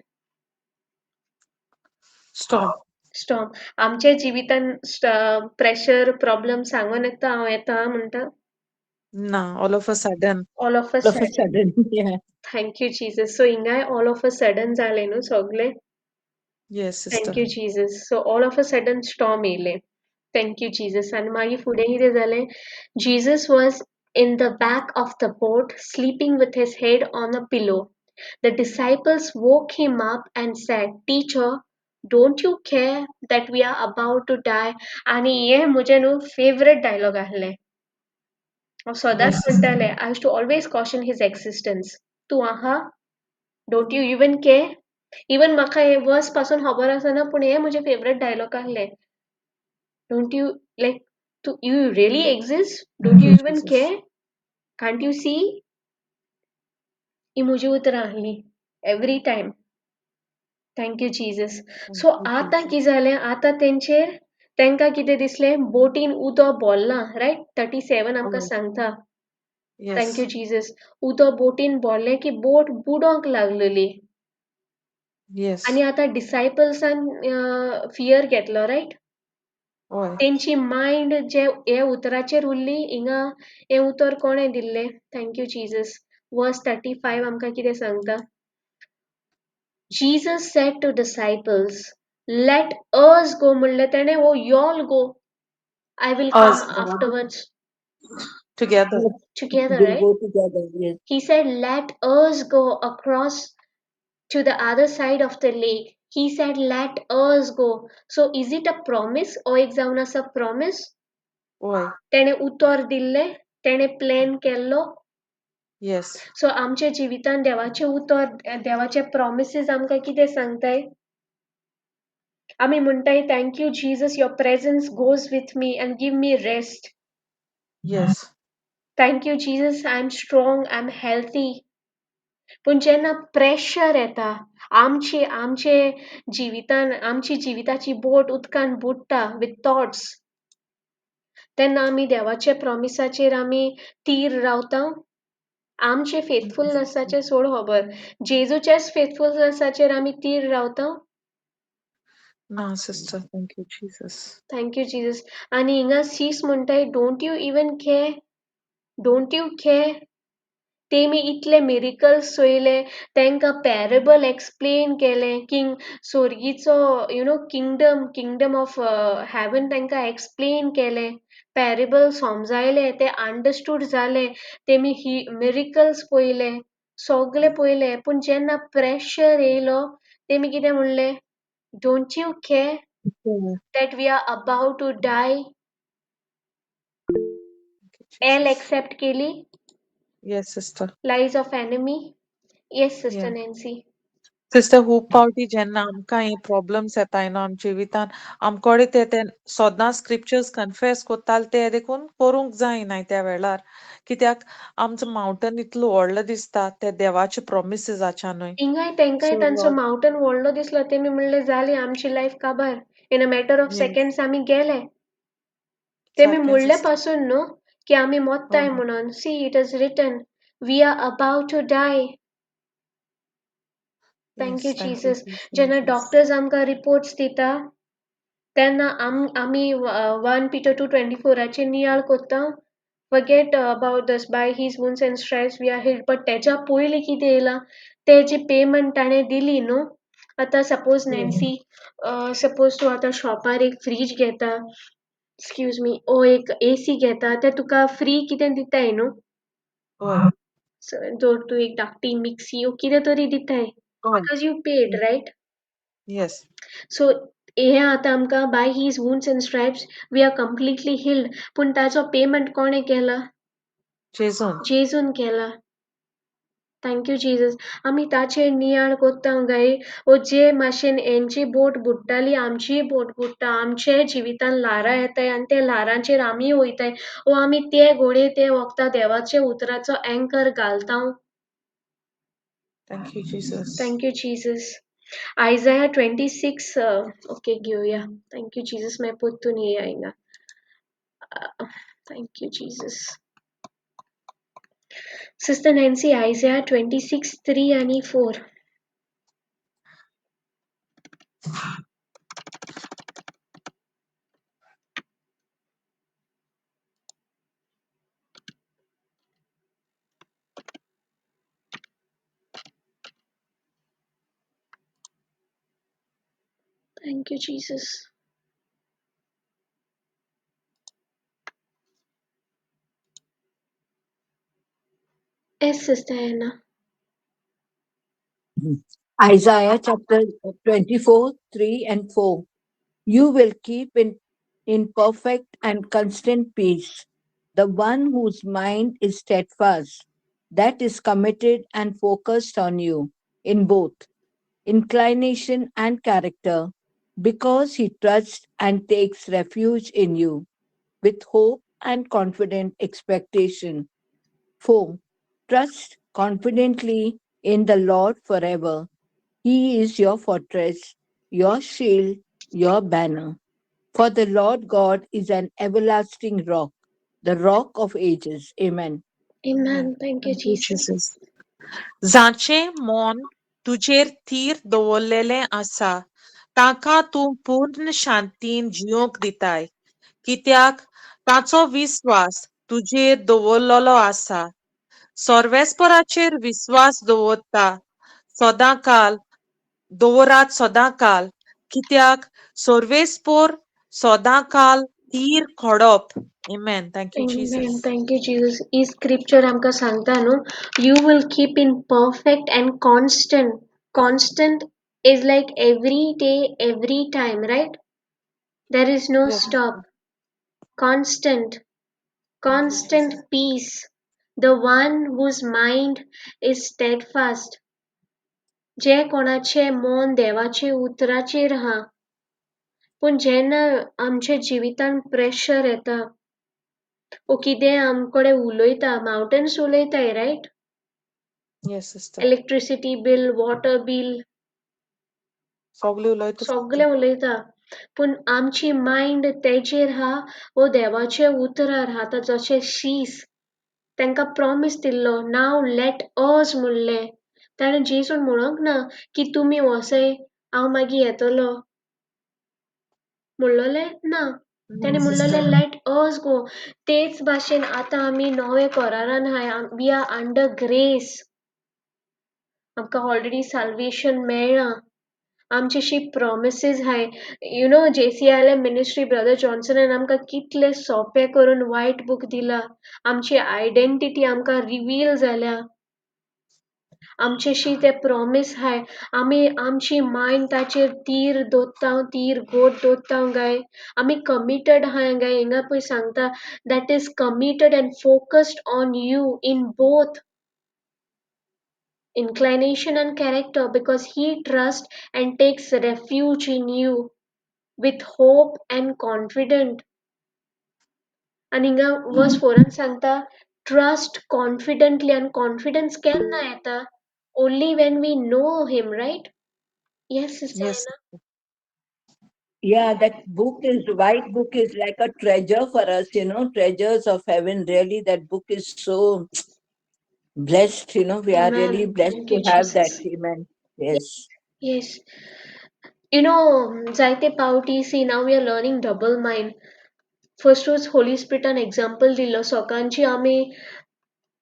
Storm. storm. आमच्या जिवितान pressure problem सांगून येता हांव येता म्हणटा ना. All of a sudden. all of a All of a sudden. sudden, yeah. Thank you Jesus. So हिंगाय all of a sudden जालें न्हू सगळें. Yes, sister. Thank you Jesus. So all of a sudden storm येयलें. Thank you Jesus. And मागीर फुडें कितें जालें Jesus was in the back of the boat sleeping with his head on a pillow. The disciples woke him up and said, Teacher, don't you care that we are about to die? आणि हे म्हजें न्हू favourite dialogue आहलें. हांव सदांच Yes, sister. म्हणटालें I used to always caution his existence. तूं आहा? Don't you even care? Even म्हाका हे वर्स पासून खबर आसना पूण हे म्हजें फेवरेट डायलॉग आहलें. Don't you like you really exist? Don't you even Jesus. care? Can't you see? ही म्हजी उतरां आहलीं. Every time. Thank you Jesus. Thank So you, आतां Jesus. कितें जालें आतां तांकां कितें दिसलें बोटीन उदक भरलां रायट 37 आमकां होय. सांगता थँक यू Yes. जीजस उदक बोटीन भरलें की बोट बुडोंक लागलेली आनी Yes. आतां डिसायपल्सान फियर घेतलो रायट होय. तेंची मायंड जे हे उतराचेर उरली हिंगा हें उतर कोणें दिल्लें थँक यू जीजस वर्स 35 आमकां कितें सांगता Jesus said to disciples, let us go म्हणले त्याने ओ y'all go. I will come Us afterwards. together. Together, We'll right? go together. Yes. He said, let us go across to the other side of the lake. He said, let us go. So is it a promise? O एक जावन असा promise? Why? त्याने उतर दिले, त्याने plan केलो. Yes. सो आमच्या जिवितान देवाचे उतर, देवाचे प्रॉमिसेस आमकां कितें सांगताय? आमी म्हणटाय thank you Jesus, your presence goes with me and give me rest. Yes. Thank you Jesus, I am strong, I am healthy. पूण जेन्ना प्रेशर येता, आमचे जिवितान, आमची जिविताची बोट उदकान बुडटा विथ थॉट्स, तेन्ना आमी देवाच्या प्रॉमिसाचेर आमी तीर रावता. आमचे फेथफुलनेसाचे सोड खबर, जेजूच्याच फेथफुलनेसाचेर आमी तीर रावता. No, sister. Thank you, Jesus. Thank you Jesus. आनी हिंगा सीस म्हणटाय don't you even care, don't you care. तेमी इतले मिरिकल्स चोयले, तांकां पॅरेबल एक्सप्लेन केले, किंग सोर्गीचो किंगडम ऑफ हेवन तांकां एक्सप्लेन केले, पॅरेबल समजायले, ते अंडरस्टूड जाले, तेमी ही मिरिकल्स पळयले, सगळे पळयले. पूण जेन्ना प्रेशर येयलो, तेमी कितें म्हणले? Don't you care Okay. that we are about to die? Thank you, एल Jesus. एक्सेप्ट केली, Yes, sister. Lies of enemy. Yes sister Yeah. Nancy. Sister खूब पावटी जेन्ना आमकां हे प्रॉब्लेम्स येताय न्हू आमच्या जिवितान, आमकोडे ते सोदां स्क्रिप्चर्स कन्फेस कोत्ताले ते देखून करूंक जायनाय त्या वेळार. कित्याक आमचो मावंटन इतलो व्हडलो दिसता ते देवाचे प्रॉमिसेसाच्यानूय. हिंगाय तेंकाय सो तांचो लॉर्ड, मावंटन व्हडलो दिसलो, तेमी म्हणले जाली आमची लाईफ काबार, in a matter of yes, seconds आमी गेले. तेमी सारकें म्हणले सिस्टर. पासून न्हू की आमी मोत्ताय हय, म्हणून. See it is written, we are about to die. Thank you yes, thank you Jesus. जेन्ना जीसस. डॉक्टर्स आमकां रिपोर्ट्स दिता, तेन्ना आमी 1 Peter 2:24 नियाळ कोत्ता. Forget about this, by his wounds and stripes we are healed. But तेच्या पयलीं कितें येयलां, तेजी पेमेंट ताणें दिली न्हू. आतां सपोज येस, नॅन्सी, सपोज तूं आतां शॉपार एक फ्रीज घेता, एक्सक्यूज मी, ओ एक AC घेता, ते तुका फ्री कितें दिताय न्हू. हय, जर तूं एक धाकटी मिक्सी ओ कितें तरी दिताय, हय, because you paid, right? Yes. So हे आतां आमकां by his wounds and stripes we are completely healed. पूण ताचो पेमेंट कोणें केला? जेजून. जेजून केला. Thank you Jesus. आमी ताचेर नियाळ कोत्ता गाय. ओ जे माशेन हेंची बोट बुडटाली, आमचीय बोट बुडटा, आमचे जिवितान ल्हारां येताय आनी ते ल्हारांचेर आमी वयताय. ओ आमी ते घोडये ते वखदां देवाचे उतराचो एंकर घालता. Thank you Jesus. Thank you Jesus. Isaiah 26, okay घेऊया. Thank you Jesus. मैं पोत्तून येया हिंगा. Thank you Jesus. Sister Nancy, Isaiah 26:3 आणि 4. Thank you Jesus. Yes, Sister Anna. Isaiah chapter 24, 3 and 4. You will keep in perfect and constant peace the one whose mind is steadfast, that is committed and focused on you in both inclination and character, because he trusts and takes refuge in you with hope and confident expectation. 4. Trust confidently in the Lord forever. He is your fortress, your shield, your banner. For the Lord God is an everlasting rock, the rock of ages. Amen. Amen. Amen. Thank you, Thank you, Jesus. Jesus. जाचें मोन तुजेर तीर दवरलेलें आसा, ताका तूं पूर्ण शांतीन जियोंक दिताय, कित्याक ताचो विस्वास तुजेर दवरलोलो आसा. सर्वेस्पराचेर विस्वास दवरता, सदांकाल दवरात सदांकाल, कित्याक सर्वेस्पोर सदांकाल तीर खोडप. Amen. Thank you, Amen. Jesus. Thank you, Jesus. E scripture आमका सांगता न्हू, you will keep in perfect and constant. Constant is like every day, every time, right? There is no Yes, stop. sister. Constant, Thank you, constant Jesus. peace. The one whose mind is steadfast. जे कोणाचे मन देवाचे उतराचेर हा. पूण जेन्ना आमच्या जिवितान pressure येता, ओ कितें आमकडे उलयता, माउंटन्स उलयताय, right? Yes, sister. Electricity bill, water bill, सगळे उलयता सगळे फक्त. उलयता. पूण आमची मायंड तेजेर हा, वो देवाचे उतरार हा. आतां जशें शीस तांकां प्रॉमिस दिल्लो, नाव लेट अस म्हणलें. ताणें जेसून म्हणोंक ना की तुमी वसय, हांव मागीर येतलो. म्हणलोलें ना. ताणें Yes, म्हणलोलें sister. Let us go. तेच भाशेन आतां आमी नवे करारान हाय, वी आर अंडर ग्रेस. आमकां ऑलरेडी साल्वेशन मेळ्ळां. आमचेशी प्रॉमिसीस हाय. You know JCIL ministry brother जॉन्सनान आमकां कितले सोंपें करून व्हायट बूक दिला. आमची आयडेंटिटी आमकां रिवील जाल्या. आमचेशी ते प्रॉमिस हाय. आमी आमची मायंड ताचेर तीर दोत्तांव, तीर घोट दोत्तांव गाय. आमी कमिटेड हाय गाय. हिंगा पळय सांगता, that is committed and focused on you in both inclination and character, because he trusts and takes refuge in you with hope and confident. And हिंगा verse 4 सांगता, trust confidently. And confidence केन्ना येता? Only when we know him, right? Yes, Sister Yes. Anna. Yeah, that book is white book is like a treasure for us, treasures of heaven. Really, that book is so blessed, we are really Amen. blessed Thank to you, have that. Jesus. Amen. Yes. Yes. You know, जायते पावटी, see, now we are learning double mind. First was Holy Spirit an example दिलो. सकाळची आमी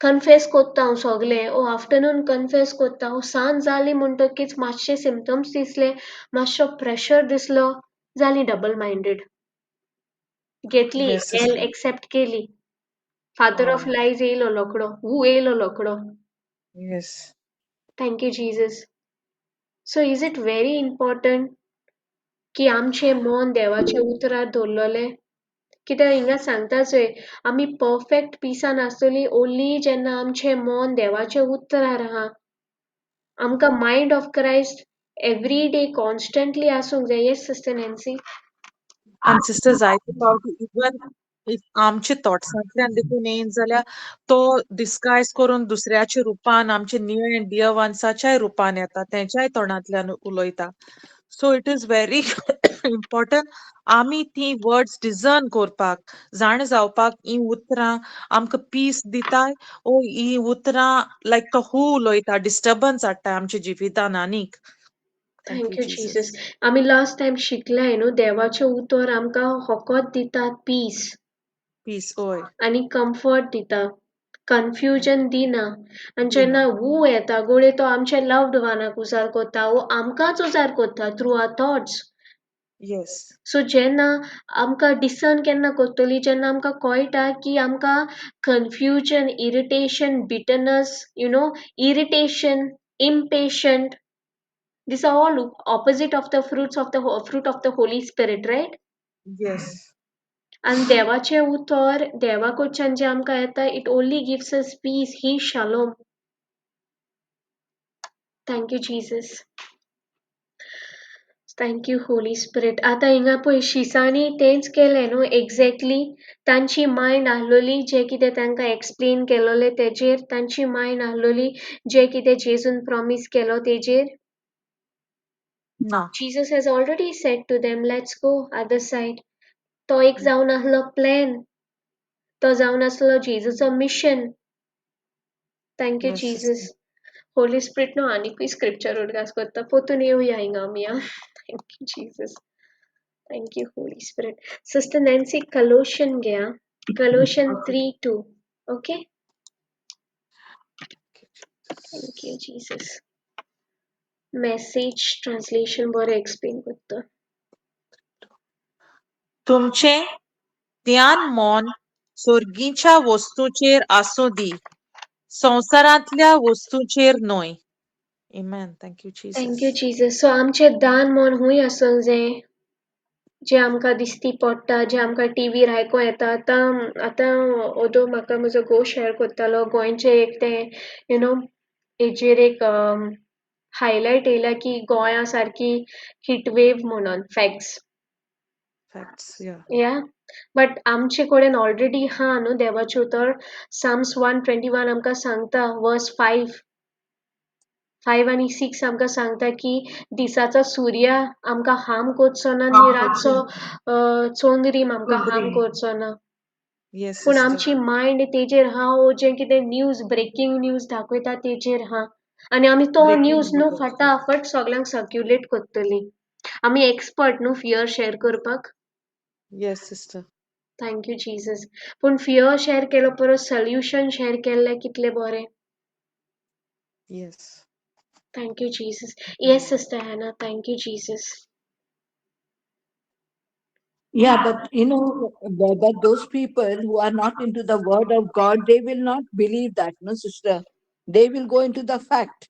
confess कोत्ता हांव सगलें, ओ afternoon confess कोत्ता हांव. सांज जाली म्हणटकीच मातशे सिम्पटम्स दिसले, मातसो प्रेशर दिसलो, जाली डबल मायंडेड. घेतली, Yes, एल sister. एक्सेप्ट केली. फादर ऑफ Oh, लाईज येयलो लोकडो, हू येयलो लोकडो. yes. Thank you, Jesus. So is it very important की आमचे मन देवाचे उतरार दवरलेले? कित्याक हिंगा सांगताचोय, आमी परफेक्ट पिसान आसतली ओन्ली जेन्ना आमचे मन देवाचे उतरार आहा. आमकां mind of Christ every day constantly आसूंक जाय. Yes sister Nancy. And sister जायते फावटी इवन इफ आमचे थॉट्सांतल्यान देखून येयन जाल्यार तो डिस्गायज करून दुसऱ्याच्या रुपान आमचे नियर एंड डियर वन्साच्याय रुपान येता, तेंच्याय तोंडांतल्यान उलयता. सो इट इज व्हेरी इम्पॉर्टंट आमी ती वर्ड्स डिजर्न करपाक, जाण जावपाक ही उतरां आमकां पीस दिताय, ओ ही उतरां लायक तो हू उलयता, डिस्टर्बन्स हाडटा आमच्या जिवितान आनीक. Thank you thank you Jesus. Jesus. आमी लास्ट टायम शिकल्याय न्हू, देवाचे उतर आमकां होकोत दिता पीस पीस, ओय. आनी कम्फर्ट दिता, कन्फ्युजन दिना. आनी दिना. जेन्ना वू येता गुळे तो आमच्या लव्ड वानाक उजार कोत्ता, वो आमकांच उजार कोत्ता थ्रू आवर थॉट्स. येस. सो जेन्ना आमकां डिसर्न केन्ना कोत्तली, जेन्ना आमकां कळटा की आमकां confusion, irritation, bitterness, irritation, impatient, these are all opposite of the fruit of the Holy Spirit, right? Yes. And देवाचे उतर देवा कडच्यान जे आमकां येता, it only gives us peace. He shalom. Thank you, Jesus. Thank you, Holy Spirit. आतां हिंगा पळय शिसांनी तेंच केलें न्हू एक्झॅक्टली. तांची मायंड आहलोली जे कितें तांकां एक्सप्लेन केलोलें तेजेर, तांची मायंड आहलोली जे कितें जेजून प्रॉमीस केलो तेजेर. ना. Jesus has already said to them, let's go other side. तो एक जावन आहलो प्लॅन, तो जावन आसलो जेजूचो मिशन. Thank you, yes Jesus. Sister. Holy Spirit no आनीकूय स्क्रिप्चर उडगास करता. पोतून येवया हिंगा आमी. Thank you, Jesus. Thank you, Holy Spirit. Sister Nancy, Colossian gaya. Colossian okay. 3:2. Okay? Thank you, Jesus. Message translation बरें एक्सप्लेन करता. तुमचे ध्यान मन सोर्गीच्या वस्तूचेर आसूं दी, संवसारांतल्या वस्तूचेर न्हय. Amen. Thank you, thank you Jesus. जीजस. सो आमचें दान मन हूंय आसूंक जाय, जे आमकां दिसती पडटा, जे आमकां टीव्हीर आयको येता. आतां ओदो म्हाका म्हजो घोव शेअर करतालो, गोंयचें एक तें हेजेर एक हायलायट येयला की गोंया सारकी हीटवेव म्हणून फॅक्ट्स. Facts. Yeah. या बट आमचे कडेन ऑलरेडी हा न्हू देवाचें उतर. साम्स 121 आमकां सांगता, वर्स 5 आनी 6 आमकां सांगता की दिसाचो सूर्य आमकां हार्म करचो ना आनी रातचो चोंदरीम आमकां हार्म Chondri. करचो ना. Yes, पूण sister. आमची मायंड तेजेर हा, ओ जें कितें न्यूज ब्रेकींग न्यूज दाखयता तेजेर हा, आनी आमी तो Breaking न्यूज न्हू news. फटाफट सगळ्यांक सर्क्युलेट करतली. आमी एक्सपर्ट न्हू फियर शेअर करपाक. Yes, sister. Thank you Jesus. पूण फियर शेअर केलो परस सोल्युशन शेअर केल्लें कितलें बरें. Yes. Thank you Jesus. Yes sister Hannah, thank you Jesus. Yeah, but but those people who are not into the word of God, they will not believe that, no, sister. They will go into the fact.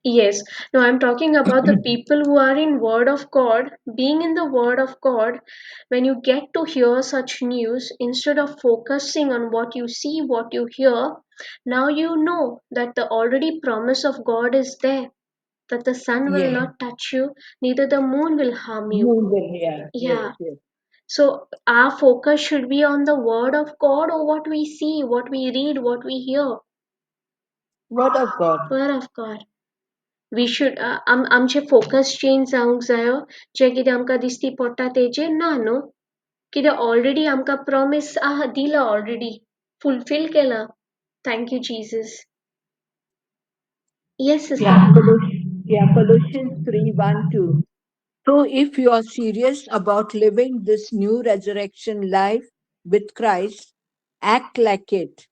Yes. No, I'm talking about the people who are in Word of God. Being in the Word of God, when you get to hear such news, instead of focusing on what you see, what you hear, now you know that the already promise of God is there. That the sun will Yeah. not touch you, neither the moon will harm you. Moon will, yeah, yes, Yeah. yes. So our focus should be on the Word of God or what we see, what we read, what we hear. Word of God. Word of God. We should आमचे focus change जावंक जायो. जे कितें आमकां दिसती पडटा तेजेर ना न्हू, कितें ऑलरेडी आमकां प्रॉमिस दिला, ऑलरेडी फुलफील केला. Thank you Jesus. Yes Yeah, sister. Colossians 3:1-2. So, if you are serious about living this new resurrection life with Christ, act like it.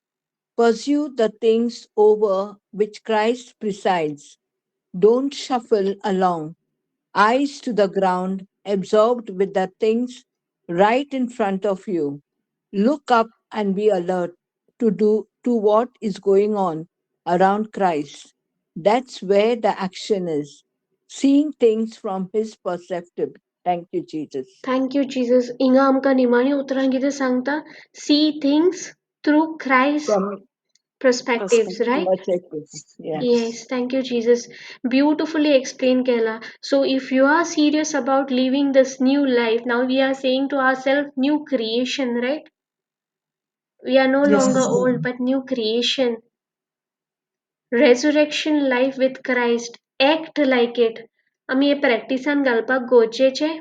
Pursue the things over which Christ presides. Don't shuffle along, eyes to the ground, absorbed with the things right in front of you. Look up and be alert to what is going on around Christ. That's where the action is. Seeing things from his perspective. Thank you, Jesus. Thank you Jesus. हिंगा आमकां निमाणी उतरां कितें सांगता, see things through Christ From perspectives, Perspective. right? perspective. Yeah. Yes, thank you, Jesus. Beautifully explained, Kayla. So, if you are serious about living this new life, now we are saying to ourselves, new creation, right? We are no Yes, longer sister. old, but new creation. Resurrection life with Christ. Act like it. आमी हे प्रॅक्टिसान घालपाक गरजेचें.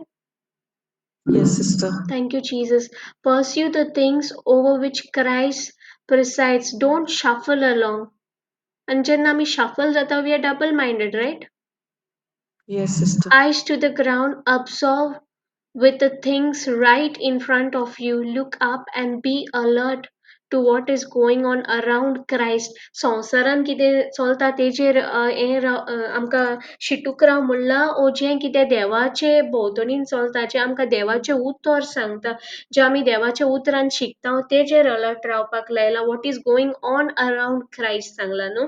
Yes, sister. Thank you, Jesus. Pursue the things over which Christ presides. Don't shuffle along. And जेन्ना आमी shuffle जाता, we are double-minded, right? Yes, sister. Eyes to the ground, absorb with the things right in front of you. Look up and be alert to what is going on around Christ. संवसारान कितें चलता तेजेर आमकां शिटूक राव म्हणला, ओ जें कितें देवाचे भोंवतणीन चलता, जें आमकां देवाचें उतर सांगता, जें आमी देवाच्या उतरान शिकता तेजेर अलर्ट रावपाक लायला. What is going on around Christ Sangla न्हू.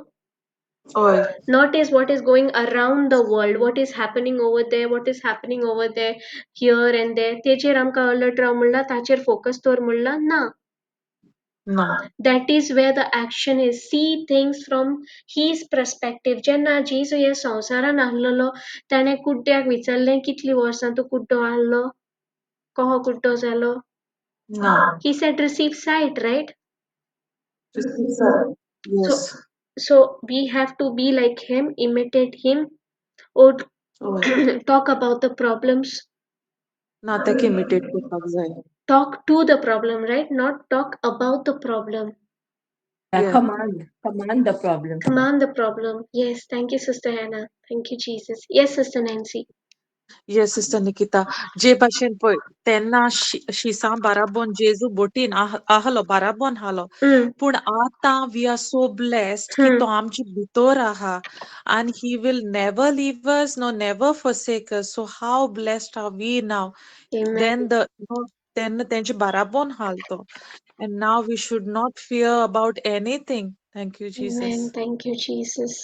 Oi. Not is what is going around the world, what is happening over there, what is happening over there, here and there. तेजेर आमकां अलर्ट राव म्हणला, ताचेर फोकस दवर म्हणला ना. No. That is where the action is. See things from his perspective. जेन्ना जेजू ह्या संवसारान आहलोलो, ताणें कुड्ड्याक विचारलें, कितलीं वर्सां तूं कुड्डो आहलो, कहो कुड्डो जालो. No. He said, receive sight, right? Receive sight. So, Yes. so we have to be like him, imitate him, or Oi. talk about the problems. ना तेका imitate करपाक जाय. Talk to the problem, right? Not talk about the problem. Yeah, Yeah. command the problem. Command the problem. Yes, thank you, Sister Hannah. Thank you, Jesus. Yes, Sister Nancy. Yes, Sister Nikita. Je bashen poi tenna shisa barabon Jesu botin ahalo barabon halo. Mm, Pun आता we are so blessed ki to mm. amchi bitor aha and he will never leave us nor never forsake us. So how blessed are we now? Amen. Then then tenchi barabon halto. And now we should not fear about anything. Thank you, Amen. Jesus. Thank you, Jesus.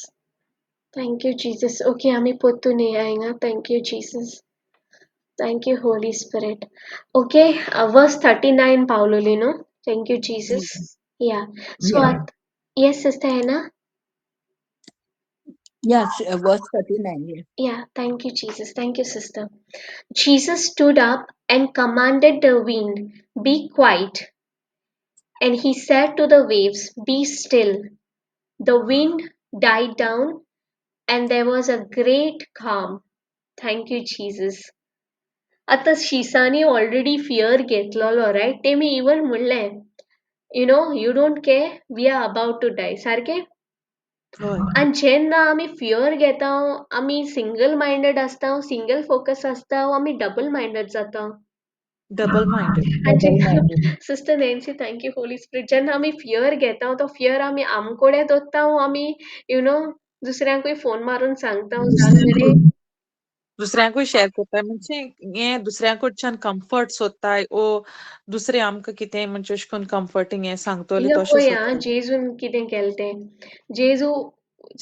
Thank you, Jesus. Okay, आम्ही पोतू नहीं आएगा. Thank you, Jesus. Thank you, Holy Spirit. Okay, verse 39, Paulolino. Thank you, Jesus. Yes. Yeah. So, Yeah. yes, Sister Anna. Yes, verse 39. Yes. Yeah, thank you, Jesus. Thank you, Sister. Jesus stood up and commanded the wind, "Be quiet." And he said to the waves, "Be still." The wind died down and there was a great calm. Thank you, Jesus. आता शिसानी already fear घेतलेलो, right? ते मी even म्हणलें, you don't care, we are about to die. सारखे? Hoy. आणि जेन्ना आमी fear घेता, आमी सिंगल माइंडेड असता, सिंगल फोकस असता, आमी डबल माइंडेड जाता. Double-minded. आणि Double जेन्ना minded. Sister Nancy thank you Holy spirit जेन्ना आमी फियर घेता तो फियर आमी आमकोडे दोत्ता आमी दुसऱ्यांकूय फोन मारून सांगता जाल मरे दुसऱ्यांकूय शेअर करताय म्हणजे हे दुसऱ्यांकडच्यान कम्फर्ट सोदताय ओ दुसरे आमकां कितें म्हणजे अशें करून कम्फर्टींग हें सांगतले हिंगा तशें पळय सोदताय. जेजून कितें केलें तें जेजू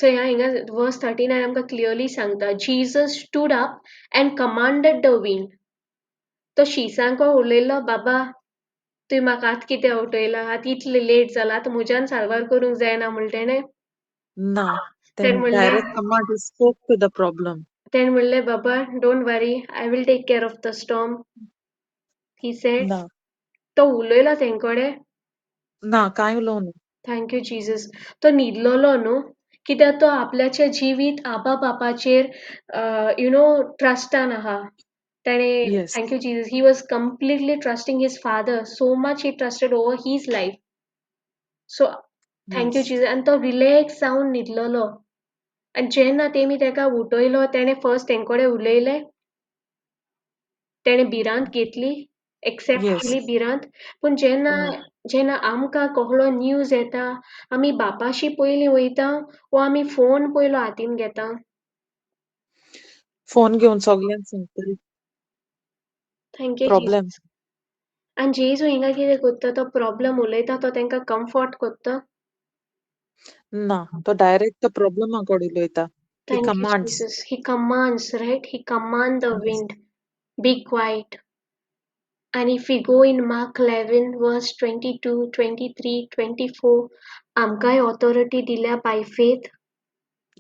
हिंगा वर्स 39 आमकां क्लियरली सांगता Jesus stood up and commanded the wind तो शिसांको उलयलो बाबा तुवें म्हाका आतां कितें उठयला आतां इतलें लेट जाला आतां म्हज्यान सारवार करूंक जायना म्हणलें तेणें ना, तेणें तेणे म्हणलें direct command he spoke to the problem. तेणें म्हणलें बाबा don't worry I will take care of the storm he said ना, तो उलयलो तेंकोडे ना कांय उलोवं ना. थँक यू जीसस तो न्हिदलोलो न्हू कित्याक तो आपल्याचें जिवीत आबा बापाचेर ट्रस्टान आहा ताणें yes, thank you Jesus he was completely trusting his father so much he trusted over his life so thank you yes, Jesus आनी तो रिलॅक्स जावन न्हिदलोलो आनी जेन्ना तेमी ताका उठयलो तेणें फर्स्ट तेंकोडे उलयलें तेणें भिरांत घेतली एक्सेप्ट येस. केली भिरांत पूण जेन्ना हय. जेन्ना आमकां कसलो न्यूज येता आमी बापाशी पयलीं वयता वो आमी फोन पयलो हातीन घेता फोन घेवन सगल्यांक सांगतली थँक यू प्रॉब्लेम. जीसस आनी जेजू हिंगा कितें कोत्ता तो प्रॉब्लम उलयता तो तांकां कम्फर्ट कोत्ता ना, तो डायरेक्ट तो प्रॉब्लमाकोड उलयता. He thank you commands. Jesus he commands right he command the yes, wind be quiet and if we go in Mark 11 verse 22 23 24 आमकांय ऑथॉरिटी दिल्या by faith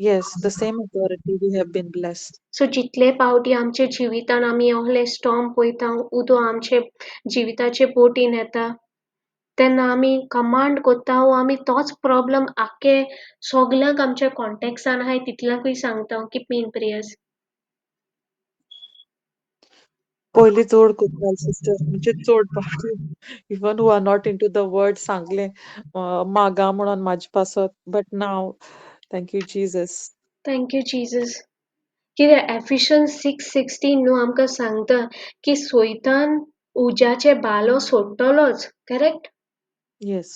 yes. The same authority we have been blessed. So जितले पावटी आमचे जिवितान आमी असले storm पळयता उदो आमचे जिविताचे बोटीन येता तेन्ना आमी कमांड कोत्ता वो आमी तोच प्रॉब्लम आख्खे सगल्यांक आमच्या कॉन्टॅक्ट्सान आहाय तितल्यांकूय सांगता कीप मी इन प्रेयर्स पयलीं चड कोत्ताली सिस्टर म्हणजे चड पावटी even who are not into the word सांगलें मागा म्हणून म्हाजे पासत बट नाव thank you Jesus. Thank you Jesus कित्याक एफिशियन्स 6:16 न्हू आमकां सांगता की सोयतान उज्याचे बालो सोडटलोच करेक्ट येस.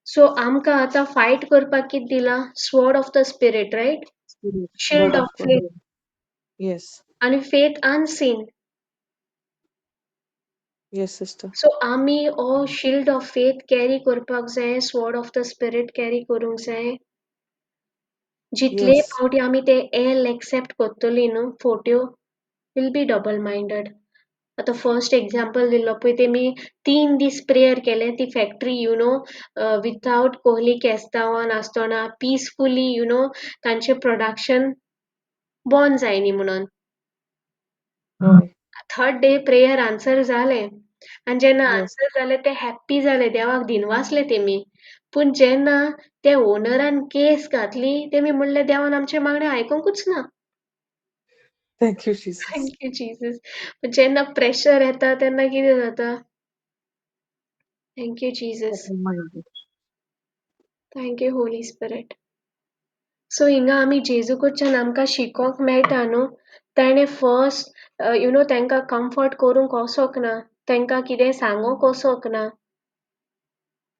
सो आमकां आतां फायट करपाक कितें दिलां sword of the spirit right Spirit, word shield of of God. Faith Yes. आनी faith unseen Yes, sister. So आमी हो शील्ड ऑफ फेथ कॅरी करपाक जाय sword of the spirit carry करूंक जाय जितले Yes. फावटी आमी ते एल एक्सेप्ट करतली न्हू फोट्यो विल बी डबल मायंडेड आतां फर्स्ट एग्जाम्पल दिल्लो पळय तेमी 3 दीस प्रेयर केले ती फॅक्टरी विथआउट कोहली केस्तांवां नासतना पिसफुली तांचें प्रोडक्शन बंद जायनी म्हणून Hoy. Third day prayer answer जालें आनी जेन्ना Yes. आन्सर जालें ते हॅप्पी जाले देवाक दिनवासले तेमी पूण जेन्ना ते ओनरान केस घातली तेमी म्हणलें देवान आमचें मागणें आयकोंकूच ना Thank you, Jesus. Thank you Jesus जेन्ना प्रेशर येता तेन्ना कितें जाता thank you Jesus Double-minded. Thank you Holy Spirit so हिंगा आमी जेजू कडच्यान आमकां शिकोंक मेळटा न्हू ताणें फर्स्ट तांकां कम्फर्ट करूंक वचोंक ना तांकां कितें सांगोंक वचोंक ना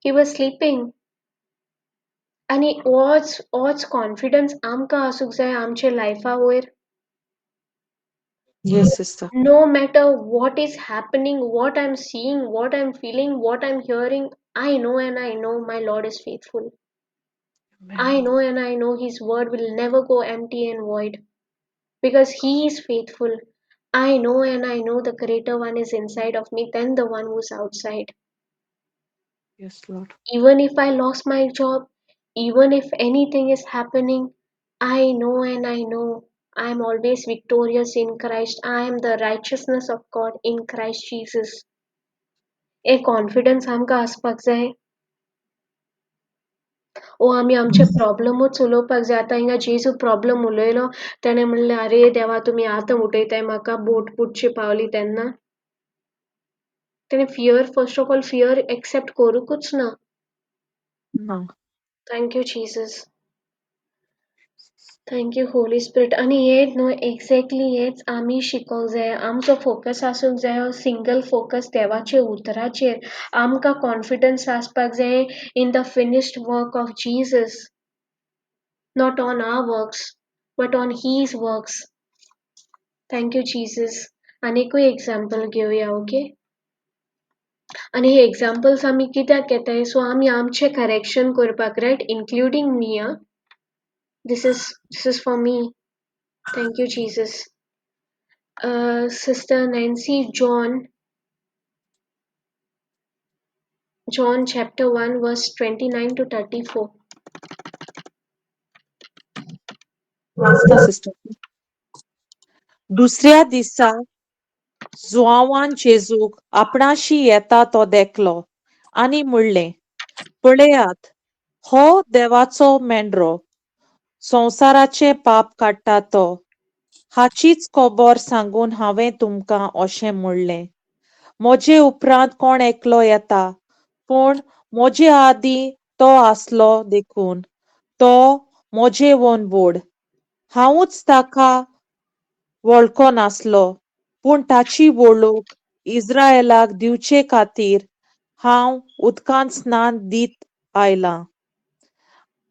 ही वॉज स्लिपींग आनी होच कॉन्फिडन्स आमकां आसूंक जाय आमचे लायफा वयर Yes, sister. no matter what is happening, what I'm seeing, what I'm feeling, what I'm hearing, I know and I know my Lord is faithful. Amen. I know and I know His word will never go empty and void because He is faithful. I know and I know the greater one is inside of me than the one who's outside. Yes, Lord. Even if I lost my job, even if anything is happening, I know and I know I am always victorious in Christ. I am the righteousness of God in Christ Jesus. एक confidence आमकां आसपाक जाय वो आमी आमचे प्रॉब्लमूच उलोवपाक जाय आतां हिंगा जेजू प्रॉब्लम उलयलो ताणें म्हणलें आरे देवा तुमी आतां उठयताय म्हाका बोट पुडची पावली तेन्ना ताणें fear first of all fear except करूंकूच ना No. Thank you Jesus thank you Holy Spirit आनी हेच न्हू एक्झॅक्टली हेच आमी शिकोंक जाय आमचो फोकस आसूंक जाय सिंगल फोकस देवाचे उतराचेर आमकां कॉन्फिडन्स आसपाक जाय in the finished work of Jesus not on our works, but on His works. Thank you, Jesus. आनीकूय एक्झाम्पल घेवया ओके आनी हे एक्झाम्पल्स आमी कित्याक घेताय सो आमी आमचे करेक्शन करपाक right including me this is for me. Thank you, Jesus. Sister Nancy, John chapter 1 verse 29 to 34. वाचता सिस्टर. दुसऱ्या दिसा जुआवान जेजूक आपणाशी येता तो देखलो आनी म्हणलें, पळयात, हो देवाचो मेंढरो, संवसाराचे पाप काडटा तो. हाचीच खबर सांगून हांवें तुमकां अशें म्हणलें. म्हजे उपरांत कोण एकलो येता, पूण म्हजे आदीं तो आसलो देखून तो म्हजे वोन बोड. हांवूच ताका वळखो नासलो, पूण ताची वळूक इस्रायेलाक दिवचे खातीर हांव उदकांत स्नान दीत आयलां.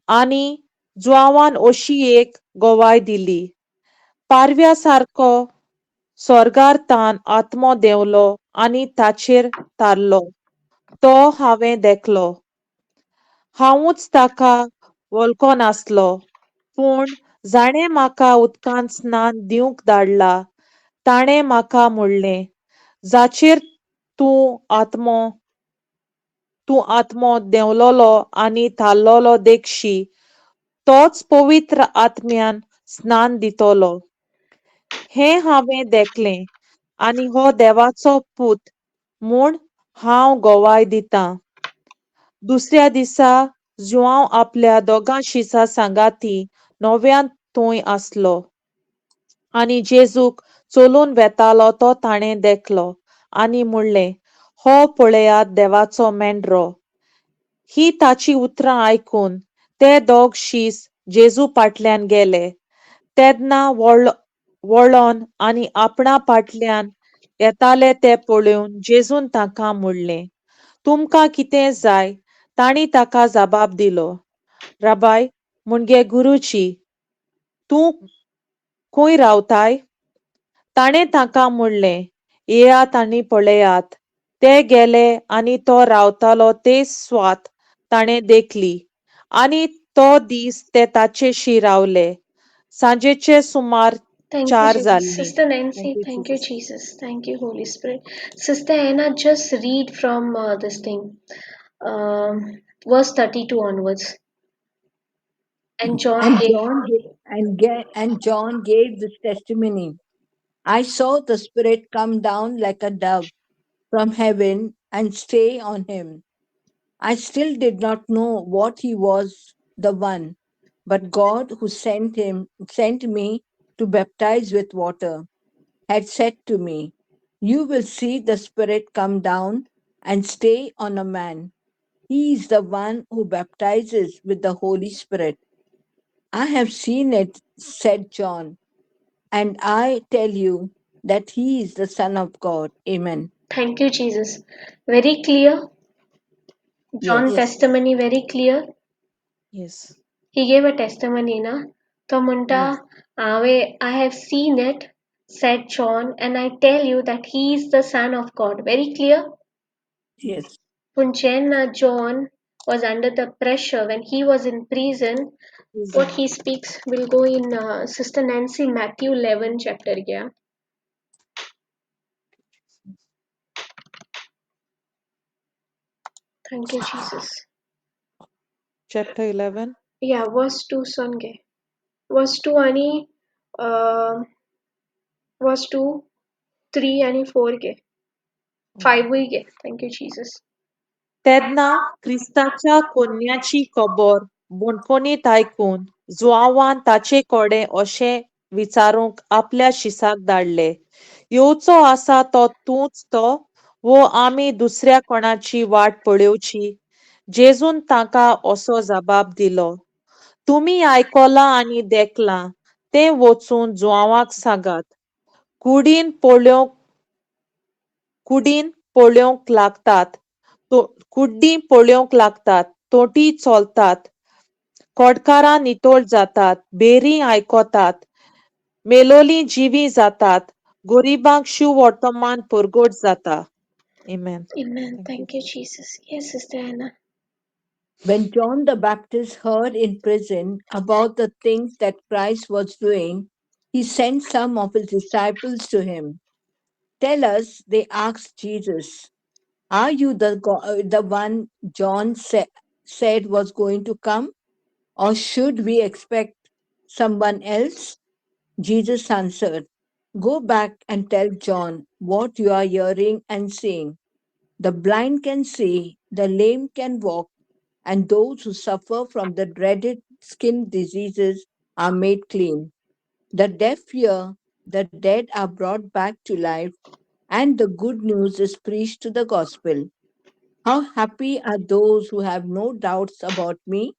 आनी जुआवान अशी एक गोवाय दिली. पारव्या सारको स्वर्गांतान आत्मो देंवलो आनी ताचेर तारलो. तो हांवें देखलो. हांवूच ताका वळखो नासलो, पूण जाणें म्हाका उदकांत स्नान दिवंक धाडला ताणें म्हाका म्हणलें, जाचेर तूं आत्मो देंवलोलो आनी थारलोलो देखशी, तोच पवित्र आत्म्यान स्नान दितलो. हें हांवें देखलें आनी हो देवाचो पूत म्हूण हांव गोवाय दितां. दुसऱ्या दिसा जुआंव आपल्या दोगां शिसा सांगाती नव्यान थंय आसलो. आनी जेजूक चलून वेतालो तो ताणें देखलो आनी म्हणलें, हो पळयात देवाचो मेंढरो. ही ताची उतरां आयकून ते दोग शीस जेजू फाटल्यान गेले. तेन्ना वळोन आनी आपणा फाटल्यान येताले ते पळोवन जेजून तांकां म्हणलें, तुमकां कितें जाय? तांणी ताका जबाब दिलो, राबाय म्हणजे गुरुची, तूं खंय रावताय? ताणें तांकां म्हणलें, येयात आनी पळयात. ते गेले आनी तो रावतालो ते स्वात ताणें देखली. आनी तो दीस ते ताचेशी रावले. सांजेचे सुमार Thank you, 4 Jesus. जाल्ली. Sister Thank Nancy, you, thank you, Jesus. Jesus. Thank you, Holy Spirit. Sister Anna, just read from this thing, verse 32 onwards. And John And gave. John gave this testimony. I saw the Spirit come down like a dove from heaven and stay on him. I still did not know what he was, the one, but God who sent me to baptize with water, had said to me, you will see the Spirit come down and stay on a man. He is the one who baptizes with the Holy Spirit. I have seen it, said John, and I tell you that he is the Son of God. Amen. Thank you, Jesus. Very clear. John Yes, Yes. testimony very clear. Yes. He gave a testimony, na? तो Yes. म्हणता, I have seen it, said John, and I tell you that he is the Son of God. Very clear. yes. When John was under the pressure, when he was in prison, what Reason. he speaks will go in Sister Nancy Matthew 11 chapter. Yeah. Thank you, Jesus. Chapter 11. Yeah, verse 2 songe. Verse 2 आणि verse 2, 3 आणि 4 घे. Okay. 5 घे. Thank you, Jesus. तेन्ना क्रिस्ताच्या कोन्याची खबर बोनकोनीत आयकून जुआवान ताचे कोडे अशें विचारूंक आपल्या शिसाक धाडले, येवचो आसा तो तूंच तो, वो आमी दुसऱ्या कोणाची वाट पळोवची? जेजून ताका असो जबाब दिलो, तुमी आयकलां आनी देखलां, तें वचून जुआवांक सांगात. कुडीन पळोवंक कुडीन पळोवंक लागतात, कुड्डीं पळोवंक लागतात, तोटी चलतात, कोडकारां नितोळ जातात, बेरी आयकोतात, मेलोलीं जिवीं जातात, गोरिबांक शिव वर्तमान परगट जाता. Amen. Amen. Thank you. Thank you, Jesus. Yes, Sister Anna. When John the Baptist heard in prison about the things that Christ was doing, he sent some of his disciples to him. Tell us, they asked Jesus, are you the one John said was going to come? Or should we expect someone else? Jesus answered, go back and tell John what you are hearing and seeing. The blind can see, the lame can walk, and those who suffer from the dreaded skin diseases are made clean. The deaf hear, the dead are brought back to life, and the good news is preached to the gospel. How happy are those who have no doubts about me?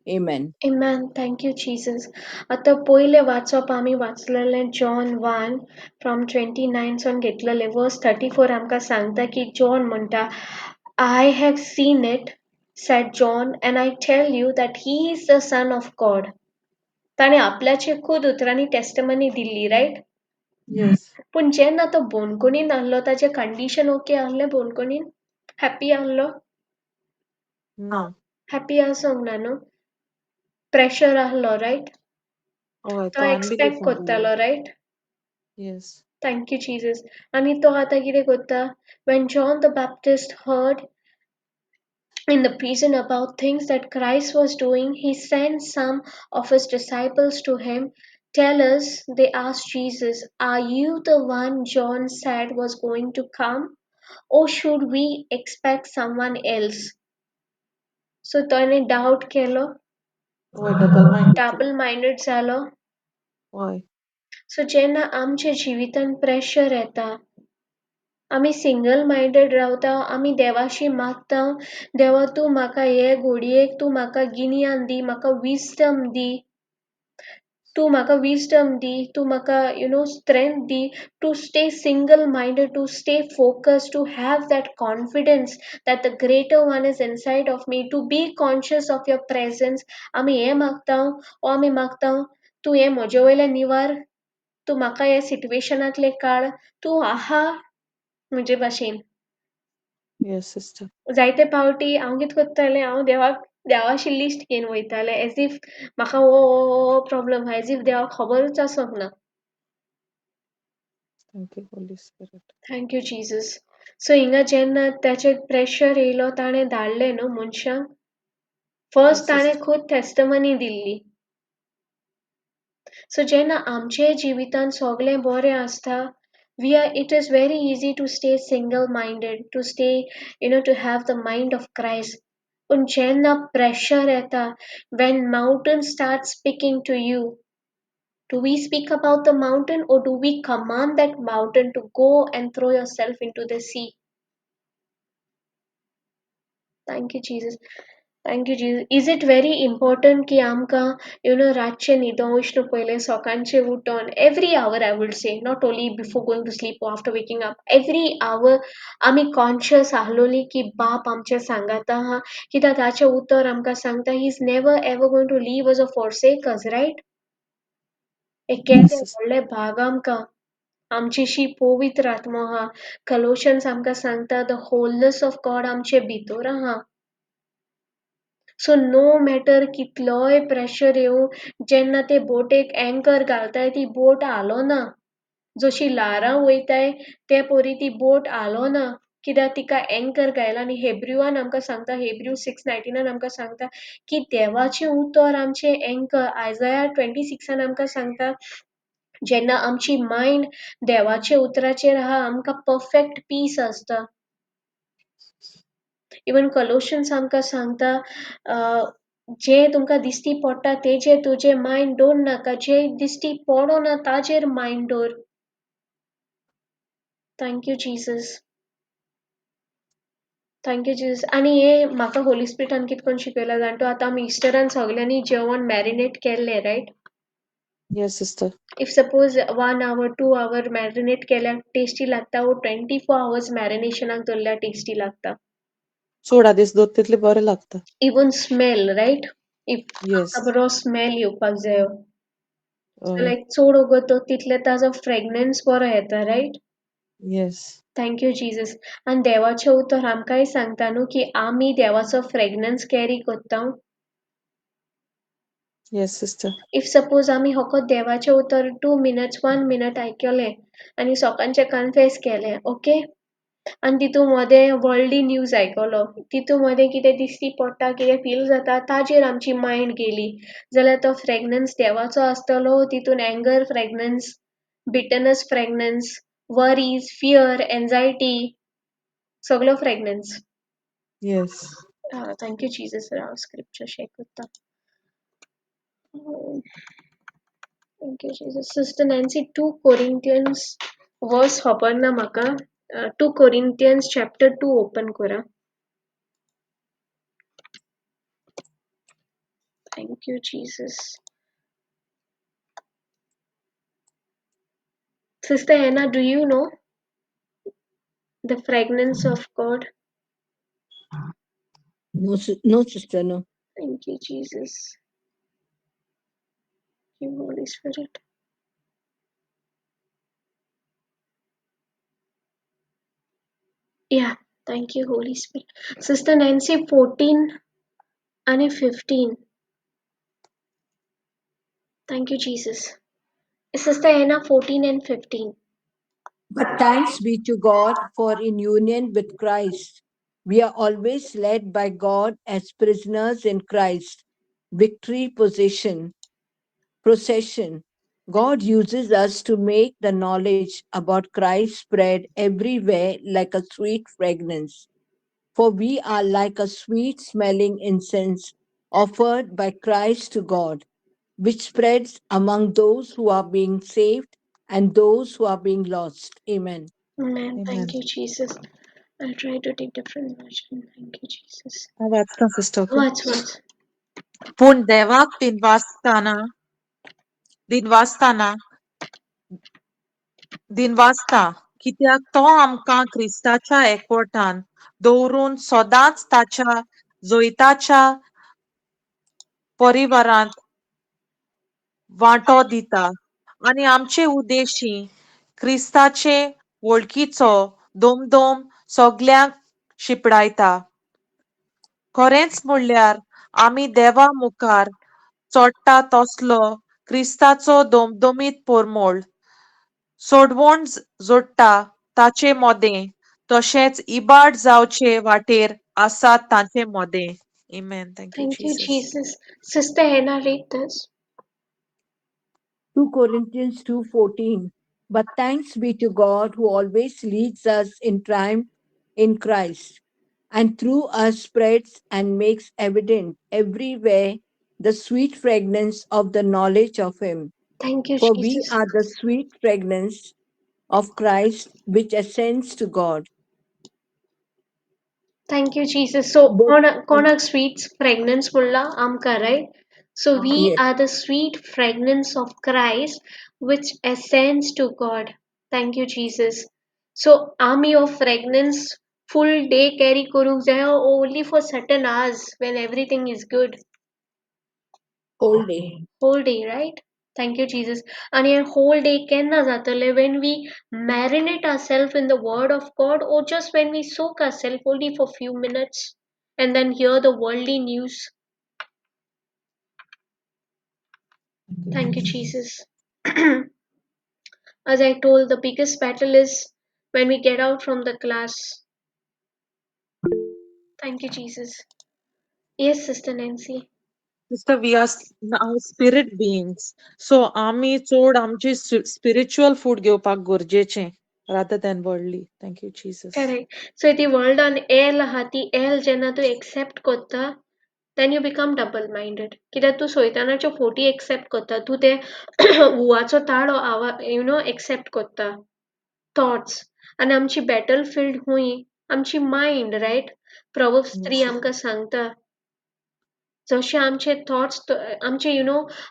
Amen. Amen. Thank you, Jesus. आता पहिले वाचप आम्ही वाचलेले John 1 from 29 सन घेतलेले verse 34 आमकां सांगता की John म्हणटा, I have seen it, said John, and I tell you that he is the Son of God. ताणे आपल्याचे खुद उतरांनी टेस्टमनी दिल्ली, राईट? Yes. पूण जेन्ना तो बोनकोणीन आहलो ताचे कंडिशन ओके आहले बोनकोणीन? हॅपी आहलो? No. हॅपी आसोंक ना न्हू? प्रेशर आहलो, राईट? Oh, तो to एक्सपेक्ट unbelief only. कोत्तालो, right? Yes. Thank you, Jesus. आणि तो आता कितें कोत्ता? When John the Baptist heard in the prison about things that Christ was doing, he sent some of his disciples to him. Tell us, they asked Jesus, are you the one John said was going to come? Or should we expect someone else? So त्याने doubt Kelo, Why double-minded? double minded जालो. Why? So जेन्ना आमच्या जिवितान pressure येता, आमी single minded रावता, आमी देवाशी मागता, देवा तूं म्हाका हे घडयेक तूं म्हाका गिन्यान दी, म्हाका विस्डम दी, तूं म्हाका विस्डम दी, तूं म्हाका strength the, to stay single minded, to stay focused, to have that confidence that the greater one is inside of me, to be conscious of your presence. आमी हे मागता, ओ आमी मागता, तूं हे म्हजे वयले निवार, तूं म्हाका हे सिट्युएशनांतले काड, तूं आहा म्हजे भाशेन. Yes, sister. जायते पावटी हांव कितें कोत्तालें, हांव देवाची लिस्ट घेवन वयतालें, एज इफ म्हाका हो प्रॉब्लम आहा, एज इफ देवाक खबरूच आसोंक ना. Thank you, Holy Spirit. Thank you Jesus. So हिंगा जेन्ना त्याचेर प्रेशर येयलो, ताणें धाडलें न्हू मनशांक. फर्स्ट Yes, ताणें sister. खूद टेस्टमनी दिल्ली. सो जेन्ना आमचे जिवितान सगळें बरें आसता, it is very easy to stay single minded, to stay, to have the mind of Christ. But जेन्ना pressure येता, when mountain starts speaking to you, do we speak about the mountain, or do we command that mountain to go and throw yourself into the sea? Thank you, Jesus. Thank you, Jesus. Is it very important की आमका रातचे न्हिदोंच पहिले सकाळचे उठोन every hour I would say, not only before going to sleep or after waking up, every hour आमी conscious आहलोली की बाप आमचे सांगाता हा कित्याक ताचे उतर आमकां सांगता he is never ever going to leave us or forsake us, right? एक केदे Yes, sister. व्हडले भाग आमकां आमचीशी पवित्र आत्मो आहा कलोशन्स आमकां सांगता द होलनेस ऑफ गॉड आमचे भितर आहा सो नो मॅटर कितलोय प्रेशर येवं जेन्ना ते बोटेक एंकर घालताय ती बोट हालोना जशी ल्हारां वयताय ते पोरी ती बोट हालोना कित्याक तिका एंकर घायला आनी हेब्रुवान आमकां सांगता हेब्रू 6:19 आमकां सांगता की देवाचें उतर आमचें एंकर आयजाया 26 आमकां सांगता जेन्ना आमची मायंड देवाच्या उतराचेर आहा आमकां परफेक्ट पीस आसता इवन कलोशन्स आमकां सांगता जे तुमकां दिश्टी पडटा तेजेर तुजें मायंड दवर नाका जे दिश्टी पडोना ताजेर मायंड दवर thank you Jesus thank you Jesus आनी हे म्हाका होली स्पिरिटान कितकोन शिकयला जाण तूं आतां आमी इस्टरान सगल्यांनी जेवण मॅरिनेट केल्लें right Yes, sister. If suppose 1 hour 2 hour marinate केल्यार टेस्टी लागता वो 24 hours मॅरिनेशनाक दवरल्यार टेस्टी लागता सोडा दीस दोत तितले बरें लागता. इवन स्मेल रायट इफ आमकां Yes. बरो स्मेल येवपाक जायो सो हय. लायक चड वोगोत तो तितले ताजो फ्रेग्रन्स बरो येता right Yes. Thank you Jesus आनी देवाचें उतर आमकांय सांगता न्हू की आमी देवाचो फ्रेग्रन्स कॅरी कोत्ता Yes, sister. इफ सपोज आमी होकोत देवाचें उतर 2 minutes 1 minute आयकलें आनी सकाळचें कन्फेस केलें ओके आनी तितून मोदें वर्ल्डली न्यूज आयकलो तितून मोदें कितें दिश्टी पडटा कितें फील जाता ताजेर आमची मायंड गेली जाल्यार तो फ्रेग्रन्स देवाचो आसतलो तितून anger fragrance bitterness fragrance worries fear anxiety सगळो फ्रेग्रन्स Yes. थँक्यू जीसस हांव स्क्रिप्चर शेअर करता thank you Jesus sister Nancy 2 Corinthians verse खबर ना म्हाका 2 Corinthians chapter 2 ओपन करा Thank you, Jesus. Sister Anna, do you know the fragrance of God? No, no, sister, no. Thank you, Jesus. Thank you, Holy Spirit. Yeah, thank you, Holy Spirit. Sister Nancy, 14 and 15. Thank you, Jesus. Sister Anna, 14 and 15. But thanks be to God, for in union with Christ, we are always led by God as prisoners in Christ. Victory, procession. God uses us to make the knowledge about Christ spread everywhere like a sweet fragrance. For we are like a sweet smelling incense offered by Christ to God, which spreads among those who are being saved and those who are being lost. Amen. Amen. Thank Amen. you, Jesus. I'll try to take different version. Thank you, Jesus. हांव वाचता sister. Okay. What? पूण देवाक दिन वाचताना दिन वाचता कित्याक तो आमकां क्रिस्ताच्या एकवटान दवरून सदांच ताच्या जोइताच्या परिवारांत वांटो दिता आनी आमचे उद्देशी क्रिस्ताचे वळखीचो दोमदोम सगल्यांक शिपडायता. खरेंच म्हणल्यार आमी देवा मुखार चोडटा तसलो क्रिस्ताचो दोमदोमीत परमोळ सोडवण जोडटा ताचे मोदें तशेंच इबाड जावचे वाटेर आसात तांचे मोदें. Amen. Thank you, Thank you, Jesus. Jesus. Sister Anna, read this. 2 Corinthians 2:14. But thanks be to God who always leads us in triumph in Christ, and through us spreads and makes evident everywhere the sweet fragrance of the knowledge of Him. Thank you, For we Jesus. are the sweet fragrance of Christ which ascends to God. Thank you, Jesus. So, Both. Konak sweets fragrance mulla amka, right? So, we Yes, are the sweet fragrance of Christ, which ascends to God. Thank you, Jesus. So, army of fragrance, full day carry kuru jai only for certain hours when everything is good. whole day. Whole day, right? Thank you, Jesus. And your whole day can when we marinate ourselves in the word of God, or just when we soak ourselves only for few minutes and then hear the worldly news. Thank you, Jesus. As I told, the biggest battle is when we get out from the class. Thank you, Jesus. Yes, Sister Nancy. Sister, we are now spirit beings. So आम्ही चोड आमचे spiritual food घेवपाक गरजेचे rather than worldly. Thank you, Jesus. Correct. So the world on air lahati air jenna to accept kotta, then you become double minded. कित्याक तू सोयतानाच्यो forty accept कोत्ता तू ते हुवाचो ताळो accept कोत्ता thoughts आणि आमची battlefield हुई आमची mind, right? Proverbs 3 Yes. आमकां सांगता जशे आमचे थॉट्स आमचे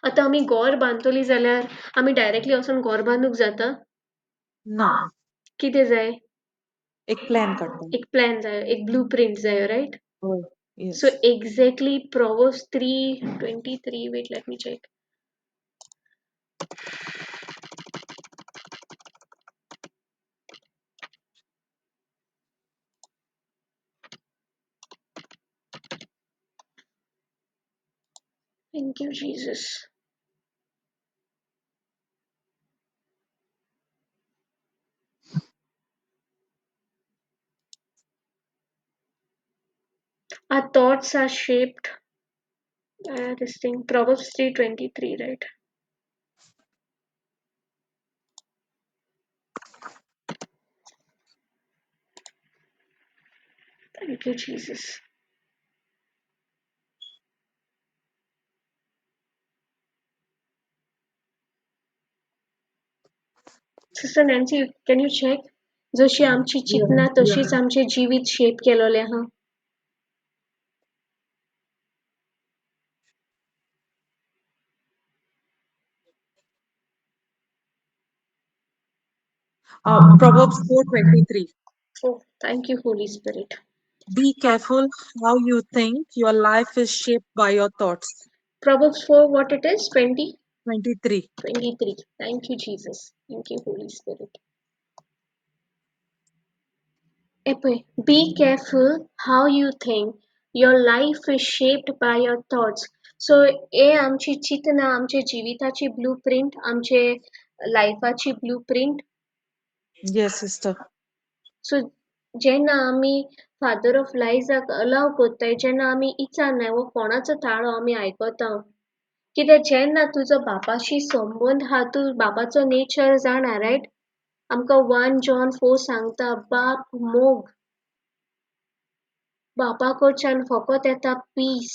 आतां आमी घोर बांदतली जाल्यार आमी डायरेक्टली वचून घोर बांदूंक जाता ना कितें जाय एक प्लॅन काडटा. एक प्लॅन जायो एक ब्लू प्रिंट जायो रायट होय. So Yes. exactly Proverbs 3:23. Wait, let me check. Thank you, Jesus. Our thoughts are shaped. This thing, Proverbs 3:23, right? Thank you, Jesus. Sister Nancy, can you check? जशी आमची चिंतना तशीच आमचे जिवीत shape केलोले हा Proverbs 4:23. Oh, thank you, Holy Spirit. Be careful how you think. Your life is shaped by your thoughts. Proverbs 4, what it is? 20? 23. 23. Thank you, Jesus. Thank you, Holy Spirit. Be careful how you think. Your life is shaped by your thoughts. So, आमची चितना, आमचे जिविताची blueprint, आमचे लायफाची blueprint. Yes, sister. सो जेन्ना आमी father of लायजाक अलाव कोत्ताय जेन्ना आमी इचारनाय वो कोणाचो ताळो आमी आयकोता कित्याक जेन्ना तुजो बापाशी संबंद हा तूं बापाचो नेचर जाणा रायट आमकां 1 John 4 सांगता बाप मोग बापा कडच्यान फकत येता पीस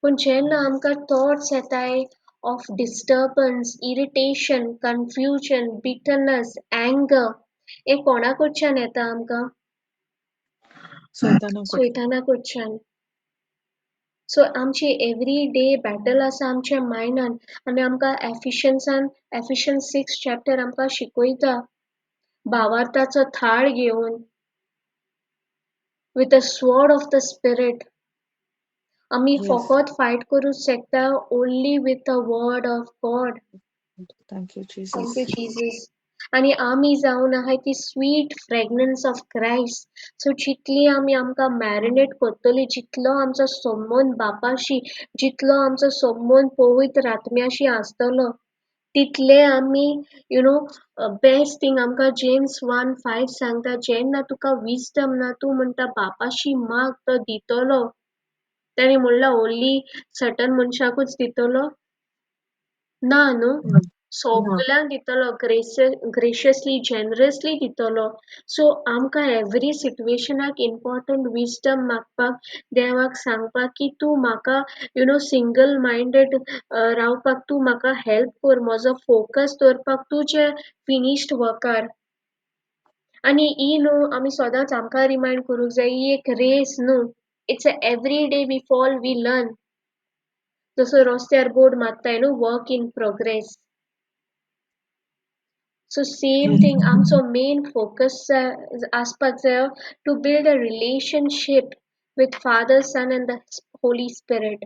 पूण जेन्ना आमकां थॉट्स येताय ऑफ disturbance irritation confusion bitterness anger हे कोणा कडच्यान येता आमकां सैताना कडच्यान. सैताना कडच्यान सो आमची एवरी डे बॅटल आसा आमच्या मायंडान आनी आमकां एफिशियन्स 6 चॅप्टर आमकां शिकयता भावार्थाचो थाळ घेवन with the sword of the spirit आमी Yes. फकत फायट करूंक शकता only with the word of God. Thank you, Thank you, Jesus. Jesus. आणि आमी जावन आहाय ती स्वीट फ्रेग्रन्स ऑफ क्रायस्ट सो जितली आमी आमकां मॅरिनेट करतली जितलो आमचो संबंद बापाशी जितलो आमचो संबंद पवित्र आत्म्याशी आसतलो तितले आमी बेस्ट थिंग आमकां जेम्स 1:5 सांगता जेन्ना तुका विजडम ना तूं म्हणटा बापाशी माग तो दितलो ताणी म्हणला ओन्ली सर्टन मनशाकूच दितलो ना न्हू No. No. सगळ्यांक दितलो ग्रेशियसली जेनरसली दितलो सो आमकां एवरी सिट्युएशनाक इम्पॉर्टंट विजडम मागपाक देवाक सांगपाक की तूं म्हाका सिंगल मायंडेड रावपाक तूं म्हाका हेल्प कर म्हजो फोकस दवरपाक तुजे फिनिश्ड वर्कार आनी ही न्हू आमी सदांच आमकां रिमाइंड करूंक जाय ही एक रेस न्हू. It's a every day we fall we learn. जसो रस्त्यार बोर्ड मारताय न्हू work in progress. So same Yes. thing आमचो main focus आसपाक जायो to build a relationship with Father, Son and the Holy Spirit.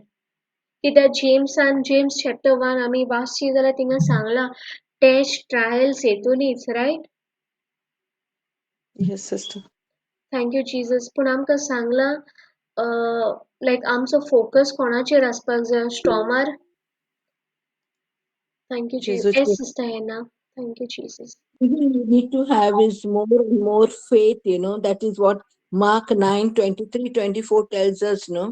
कित्याक जेम्स चॅप्टर 1 आमी वाचची जाल्यार थिंगा सांगला टेस्ट ट्रायल्स हेतूनीच right. Yes, sister. Thank you Jesus. पूण आमकां सांगला लायक आमचो फोकस कोणाचेर आसपाक जाय स्टॉमार. Thank you Jesus. Jesus. Yes sister येना. Thank you Jesus. We need to have is more and more faith, that is what Mark 9:23-24 tells us, no?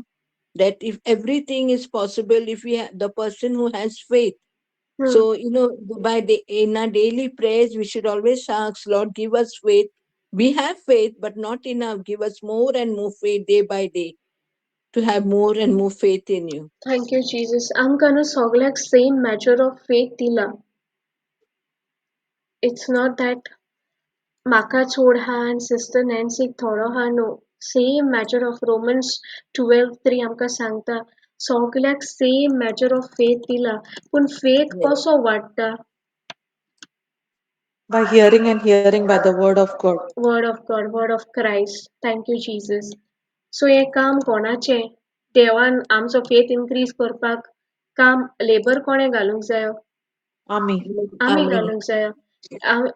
That if everything is possible, if we have the person who has faith. So, in our daily prayers, we should always ask, Lord, give us faith. We have faith, but not enough. Give us more and more faith day by day to have more and more faith in you. Thank you Jesus. आमकां न्हू सगळ्याक same measure of faith दिला. It's not that म्हाका चड हा आनी sister नॅन्सीक थोडो हा. No, same measure of Romans 12:3 आमकां सांगता सगळ्याक सेम मेजर ऑफ फेथ दिला. पूण फेथ Yes. कसो वाडटा? By hearing and hearing by the word of God. Word of God, word of Christ. Thank you Jesus. So हें काम कोणाचें? देवान आमचो फेथ इनक्रीज करपाक काम लेबर कोणें घालूंक जायो? Ami. आमी Amen. घालूंक जायो.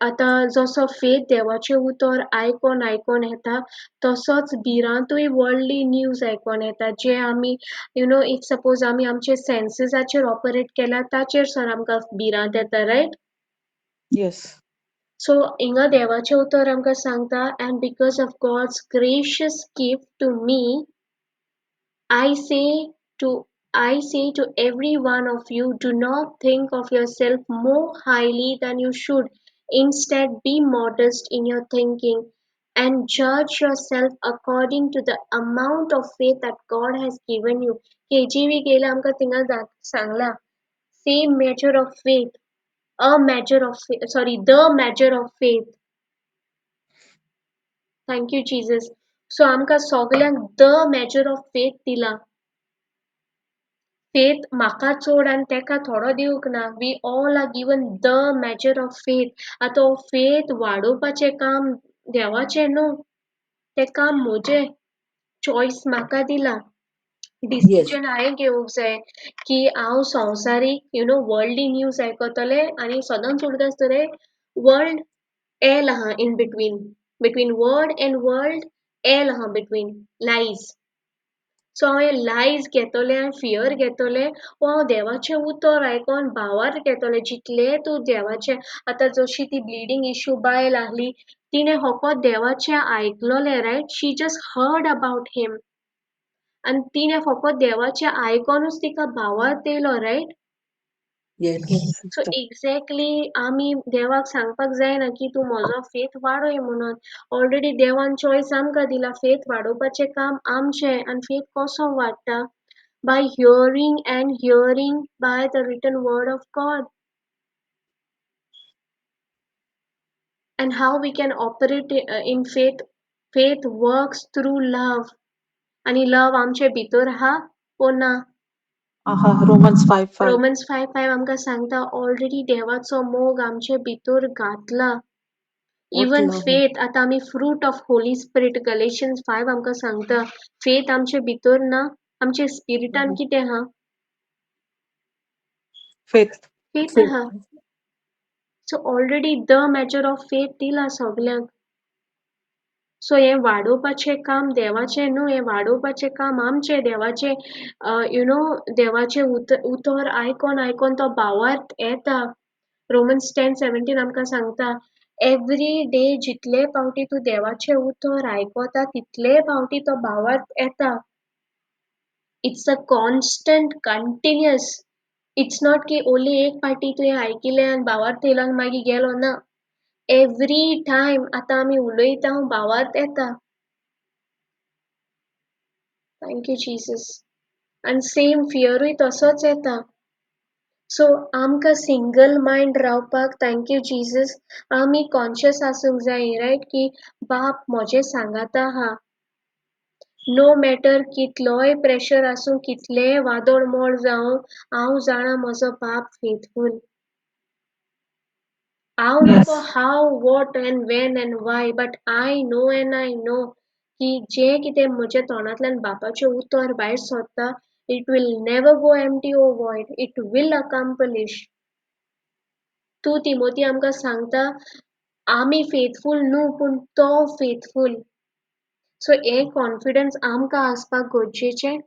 आतां जसो फेथ देवाचें उतर आयकोन आयकोन येता तसोच भिरांतूय वर्ल्डली न्यूज आयकोन येता जे आमी इफ सपोज आमी आमचे सेन्सिसाचेर ऑपरेट केल्यार ताचेर सावन आमकां भिरांत येता रायट. Yes. सो हिंगा देवाचें उतर आमकां सांगता and because of God's gracious gift to me I say to I say to every one of you, do not think of yourself more highly than you should. Instead, be modest in your thinking and judge yourself according to the amount of faith that God has given you. KJV गेला आमकां थिंगा Sangla same measure of faith, the measure of faith. Thank you, Jesus. So आमकां सगळ्यांक the measure of faith दिला. Faith म्हाका चड आनी तेका थोडो दिवंक ना. We all are given the measure of faith. आतां हो फेथ वाडोवपाचें काम देवाचें न्हू, तें काम म्हजें. चॉयस म्हाका दिला. Yes. डिसिजन हांवें घेवंक जाय की हांव संवसारीक वर्ल्डली न्यूज आयकतलें आनी सदांच उरता आसतलें वर्ल्ड एल आहा in between word and world L आहा बिटवीन लायज. सो हांव लायज घेतोलें आनी फियर घेतोलें वो हांव देवाचें उतर आयकोन भावार्थ घेतोलें. जितलें तूं देवाचें आतां जशी ती ब्लिडींग इश्यू बायल आहली तिणें फकत देवाचें आयकलोलें right. She just heard about him आनी तिणें फकत देवाचें आयकोनूच तिका भावार्थ येयलो रायट. Yes. Yes, सो sister. एक्झॅक्टली आमी देवाक सांगपाक जायना की तूं म्हजो फेथ वाडय म्हणून. ऑलरेडी देवान चॉयस आमकां दिला. फेथ वाडोवपाचें काम आमचें. आनी फेथ कसो वाडटा? By hearing and hearing by the written word of God. And how we can operate in faith? Faith works through love. आणि लव आमचे भितर हा वो ना? Aha. Romans 5:5. रोमन्स 5:5 आमकां सांगता ऑलरेडी देवाचो मोग आमचे भितर घातला. What even love. फेथ आतां आमी फ्रूट ऑफ होली स्पिरीट गलेशियन्स 5 आमकां सांगता फेथ आमचे भितर ना. आमचे स्पिरिटान Mhm. कितें हा? Faith. Faith Faith. आहा. So already the measure of faith दिला सगळ्यांक. सो हें वाडोवपाचें काम देवाचें न्हू. हें वाडोवपाचें काम आमचें. देवाचें देवाचें उतर आयकोन आयकोन तो भावार्थ येता. रोमन्स 10:17 आमकां सांगता एवरी डे जितले फावटी तूं देवाचें उतर आयकोता तितले फावटी तो भावार्थ येता. It's a constant continuous. It's not की ओन्ली एक फावटी तुवें आयकिलें आनी भावार्थ येयलो आनी मागीर गेलो ना. एवरी टायम आतां आमी उलयता भावार्थ येता. Thank you Jesus. आनी सेम फियरूय तसोच येता. सो आमकां सिंगल मायंड रावपाक थँक यू जीसस आमी कॉन्शियस आसूंक जाय रायट की बाप म्हजे सांगाता हा नो मॅटर कितलोय प्रेशर आसूं कितलेय वादळ मोड जावं हांव जाणा म्हजो बाप फेथफूल हांव नको Yes. How what and when and why but I know and I know की जें कितें म्हज्या तोंडांतल्यान बापाचें उतर भायर सरता it will never go empty ओ void it will accomplish two Timothy आमकां सांगता आमी फेथफूल न्हू पूण तो फेथफूल सो हे कॉन्फिडन्स आमकां आसपाक गरजेचें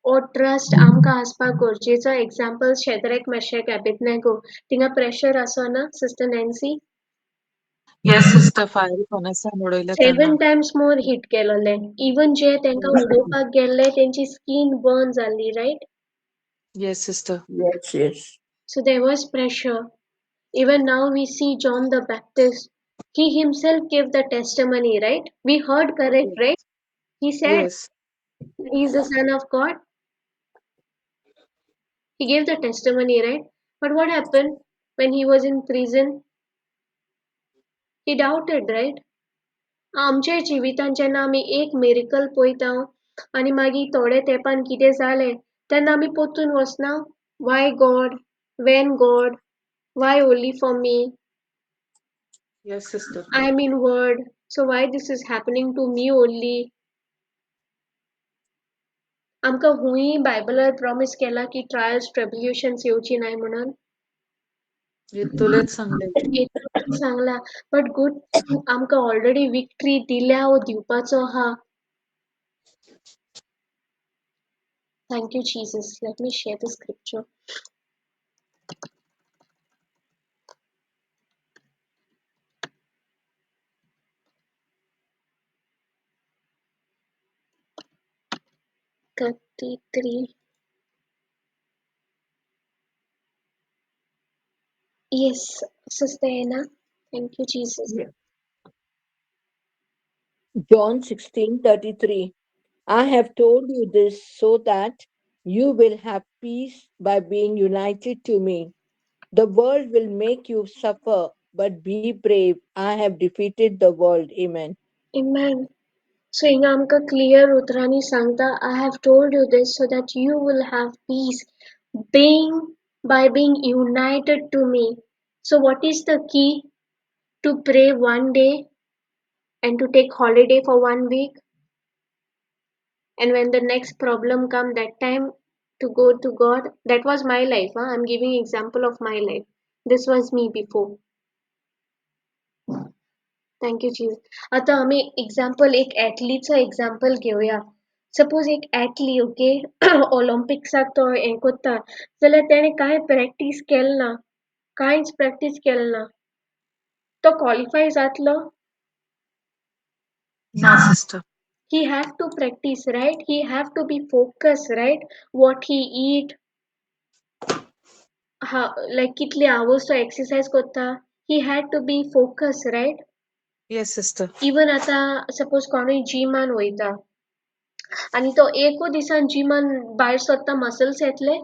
ओ ट्रस्ट आमकां आसपाक गरजेचो एक्झाम्पल शेद्रेक मेशेक एबेदनेगो थिंगा प्रेशर आसना sister Nancy Yes, sister. Fiery फणसान उडयले त्यांना. 7 टायम्स मोर हीट केलोले इवन जे तांकां Yes. उडोवपाक गेल्ले तेंची स्कीन बर्न जाल्ली right Yes, sister. Yes, yes. so there was pressure even now we see John the Baptist he himself gave the testimony right we heard correct right he said Yes. he is the son of God he gave the testimony right but what happened when he was in prison he doubted right आमच्या जिवितांत जेन्ना आमी एक miracle पळयता आनी मागीर थोडे तेंपान कितें जालें तेन्ना आमी पोत्तून वचना why God when God why only for me Yes, sister. I am in word so why this is happening to me only आमकां हुंय बायबलार प्रॉमीस केला की ट्रायल्स ट्रिब्युलेशन्स येवची नाय म्हणून हे तुलेच सांगले. येतून सांगला बट गूड आमकां ऑलरेडी विक्ट्री दिल्या वो दिवपाचो हा thank you Jesus let me share the scripture 33 Yes, Sustaina. Thank you, Jesus. Yeah. John 16:33. I have told you this so that you will have peace by being united to me. The world will make you suffer, but be brave. I have defeated the world. Amen. Amen. So हिंगा आमकां clear उतरांनी सांगता I have told you this so that you will have peace being by being united to me. So what is the key to pray one day and to take holiday for 1 week and when the next problem come that time to go to God that was my life huh? I'm giving example of my life this was me before thank you चीज आता आम्ही example एक ॲथलीटचं example घेऊया suppose एक ॲथली okay ऑलिम्पिक्साक तो हें कोत्ता जाल्यार तेणें कांय प्रॅक्टीस केलें ना कांयच प्रॅक्टीस केलें ना तो क्वॉलिफाय जातलो ना sister. he have to practice right he have to be focused right what he eat how like कितले hours तो exercise कोत्ता he had to be focused right Yes, sister. even आता सपोज कोणूय जिमान वयता आणि तो एको दिसान जिमान भायर सरता मसल्स येतले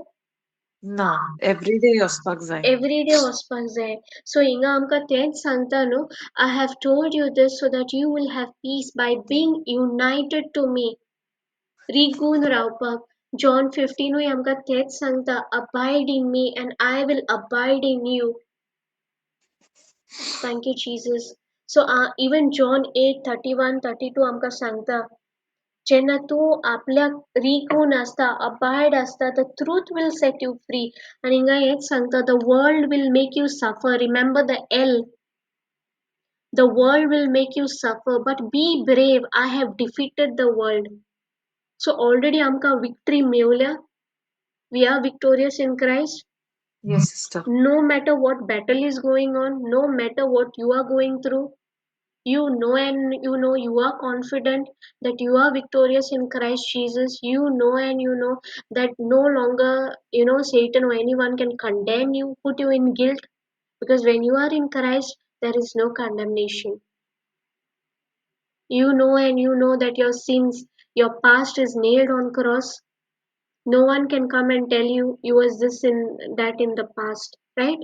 ना. Every day वचपाक जाय. एवरी डे वचपाक जाय सो हिंगा आमकां तेंच सांगता न्हू I have told you this so that you will have peace by being united to me रिगून रावपाक जॉन 15 आमकां तेच सांगता abide in me and I will abide in you thank you Jesus so even John 8:31-32 आमकां सांगता जेन्ना तूं आपल्याक रिगून आसता अबायड आसता the truth will set you free आनी हिंगा हेच सांगता the world will make you suffer remember the L the world will make you suffer but be brave I have defeated the world so already आमकां victory मेवल्या we are victorious in Christ Yes, sister. no matter what battle is going on no matter what you are going through you know and you know you are confident that you are victorious in Christ Jesus you know and you know that no longer Satan or anyone can condemn you put you in guilt because when you are in Christ there is no condemnation you know and you know that your sins your past is nailed on cross No one can come and tell you was this in that in the past, right?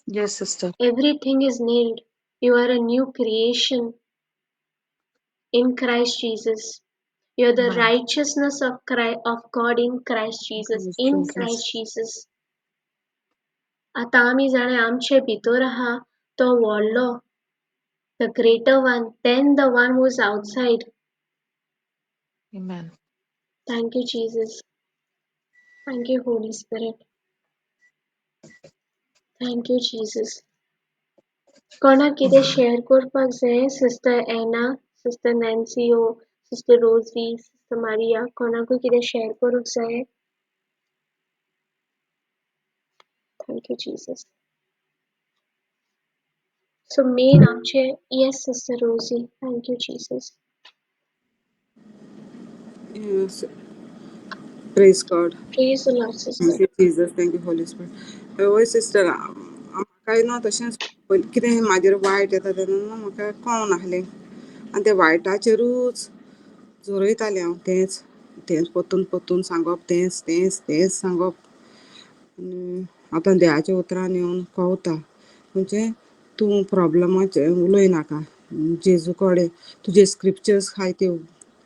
Yes, sister. Everything is nailed. You are a new creation in Christ Jesus. You're the Amen. righteousness of Christ, of God in Christ Jesus. Praise In Jesus. Christ Jesus. आता आम्ही जाणे आमचे भितर आहा तो व्हडलो, the greater one than the one who's outside. Amen. Thank you, Jesus. Thank you, Holy Spirit. Thank you, Jesus. कोणाक कितें शेअर करपाक जाय? सिस्टर एना, सिस्टर नॅन्सी ओ सिस्टर रोजी, सिस्टर मारिया, कोणाकूय कितें शेअर करूंक जाय? Thank you, Jesus. So main आमचे yes, sister Rosie. Thank you, Jesus. Yes, praise God. Praise the Lord, sister. Thank you, Jesus. Thank you, Holy Spirit. वय sister म्हाका न्हू तशेंच कितें म्हाजेर वायट येता तेन्ना न्हू म्हाका कळोंक नासलें आनी त्या वायटाचेरूच जोरयतालें हांव तेंच परतून परतून सांगप तेंच सांगप आनी आतां देवाच्या उतरान येवन कळटा म्हणजे तूं प्रॉब्लमाचें उलय नाका जेजू कडेन तुजे स्क्रिप्चर्स आहाय त्यो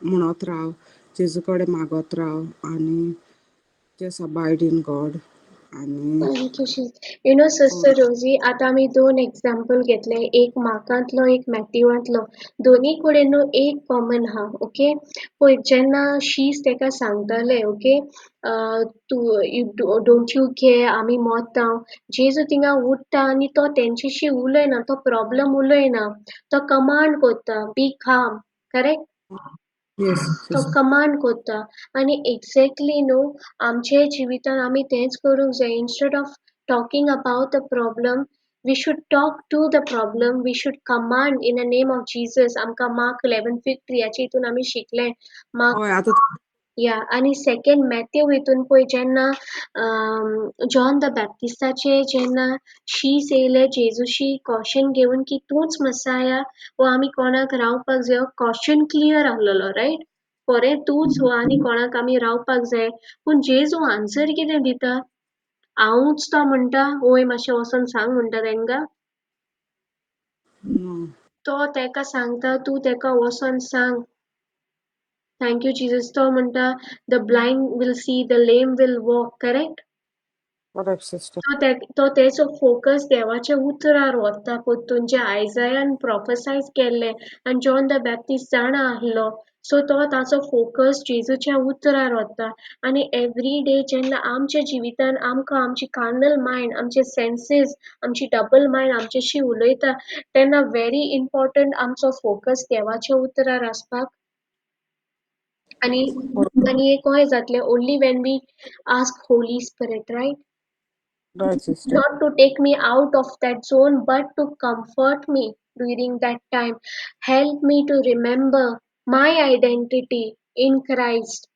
म्हणत राव जेजू कडेन मागत राव आनी जस्ट अबायड इन गॉड आनी Thank you, Sister Rosie, आता आम्ही दोन एक्झाम्पल घेतले, एक माकांतलो, एक मॅथ्यूवांतलो. दोन्ही कडेन न्हू एक कॉमन हा, ओके? पळय जेन्ना शीस तेका सांगताले, ओके? तूं डोंट यू केअर, आमी मोतांव. जेजू थिंगा उठता आनी तो तेंच्याशी उलयना, तो प्रॉब्लम उलयना. तो कमांड करता, बी काम, करेक्ट? येस तो सिस्टर कमांड करता आनी एक्झॅक्टली न्हू आमचे जिवितान आमी तेंच करूंक जाय instead of talking about the problem we should talk to the problem we should command in the name of Jesus आमकां मार्क 11:53 हाचे हितून आमी शिकले मार्क हय आतां या आनी सेकंड मॅथ्यू हितून पळय जेन्ना जॉन द बॅप्टिस्टाचे जेन्ना शीस येयले जेजूशी कॉशन घेवन की तूंच मसाया वो आमी कोणाक रावपाक जाय कॉशन क्लियर आहलोलो रायट खरें तूंच हो आनी कोणाक आमी रावपाक जाय पूण जेजू आन्सर कितें दिता हांवूच तो म्हणटा वय मातशें वचोन सांग म्हणटा तेंकां तो तेका सांगता तूं तेका वचोन सांग Thank you, Jesus. तो म्हणटा the blind will see, the lame will walk, correct? Correct sister तो तेचो फोकस देवाच्या उतरार वता परतून जे आयजायान प्रोफेसायज केल्ले आनी जॉन द बॅप्टिस्ट जाणा आहलो सो तो ताचो फोकस जेजूच्या उतरार वता आनी एवरी डे जेन्ना आमच्या जिवितान आमकां आमची कार्नल मायंड आमचे सेन्सीस आमची डबल मायंड आमचेशी उलयता तेन्ना व्हेरी इम्पॉर्टंट आमचो फोकस देवाच्या उतरार आसपाक आणि आणि एक कळें जातलें only when we ask Holy Spirit right right sister not to take me out of that zone, but to comfort me during that time. Help me to remember my identity in Christ,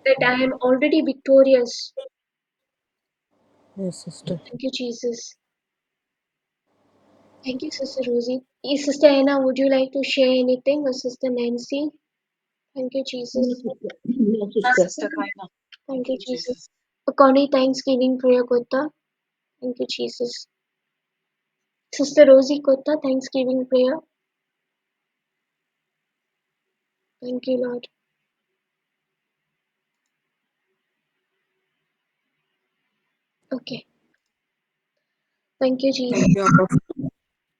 that I am already victorious. Yes sister Thank you, Jesus. Thank you, Sister Rosie. Sister Anna, would you like to share anything? Or Sister Nancy? Thank you, Jesus. Yes, Yes, sister. sister Kaina. Thank Thank you, you, Jesus. Jesus. Connie, Thanksgiving prayer kota. Thank you, Jesus. Sister Rosie kota, Thanksgiving prayer. Thank you, Lord. Okay. Thank you, Jesus. thank you Abba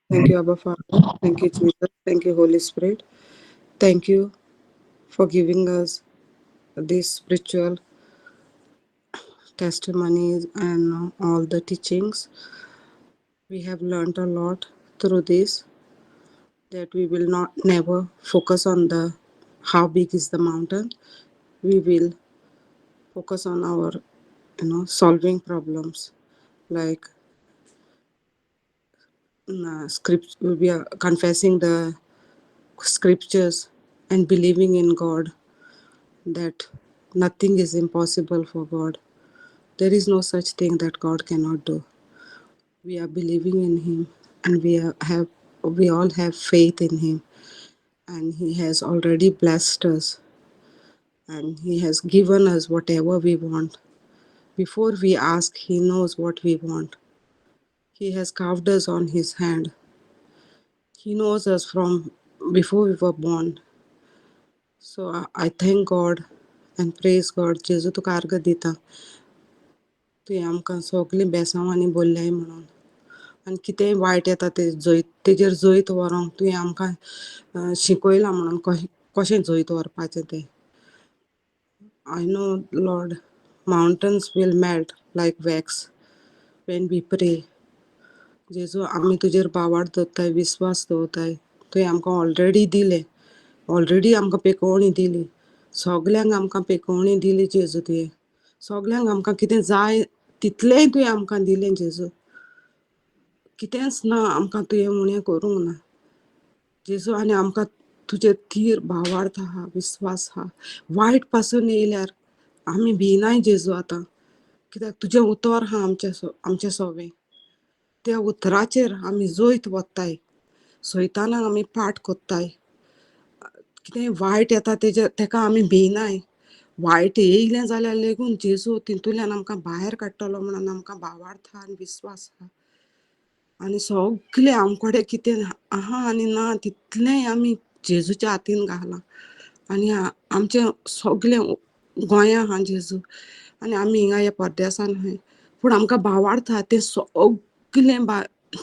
thank you Abba Father thank you Jesus thank you Holy Spirit thank you for giving us this spiritual testimonies and all the teachings we have learned a lot through this that we will not never focus on the how big is the mountain we will focus on our solving problems like script we are confessing the scriptures and believing in God that nothing is impossible for God. There is no such thing that God cannot do. We are believing in Him, and we all have faith in Him, and He has already blessed us. and He has given us whatever we want. Before we ask, He knows what we want. He has carved us on His hand. He knows us from before we were born. So I thank God and praise God. जेजू तुका अर्घ दिता. तुवें आमकां सगलीं बेसांवांनी बोल्ल्याय म्हणून. आनी कितेंय वायट येता ते तेजेर जैत व्हरोंक तुवें आमकां शिकयलां म्हणून कशें जैत व्हरपाचें तें. I know, Lord, mountains will melt like wax when we pray. जेजू आमी तुजेर बावाड दवरताय, विस्वास दवरताय. तुवें आमकां ऑलरेडी दिलें. ऑलरेडी आमकां पेकोवणी दिली. सगल्यांक आमकां पेकोवणी दिली जेजू तुवें. सगल्यांक आमकां कितें जाय तितलेंय तुवें आमकां दिलें जेजू. कितेंच ना आमकां तुवें उणें करूंक ना. जेजू आनी आमकां तुजेर थीर भावार्थ आहा, विस्वास आहा. वायट पासून येयल्यार आमी भिनाय जेजू आतां. कित्याक तुजें उतर आहा आमचें सवें. त्या उतराचेर आमी जैत वत्ताय. सैतानाक आमी पाट कोत्ताय. कितेंय वायट येता तेका आमी भिनाय. वायट येयलें जाल्यार लेगून जेजू तितूंतल्यान आमकां भायर काडटलो म्हणून आमकां भावार्थ आहा आनी विस्वास आहा. आनी सगलें आमकोडे कितें आहा आनी ना तितलेंय आमी जेजूच्या हातीन घालां. आनी आमचें सगलें गोंयां आहा जेजू. आनी आमी हिंगा ह्या परदेसान आहाय. पूण आमकां भावार्थ आहा तें सगलें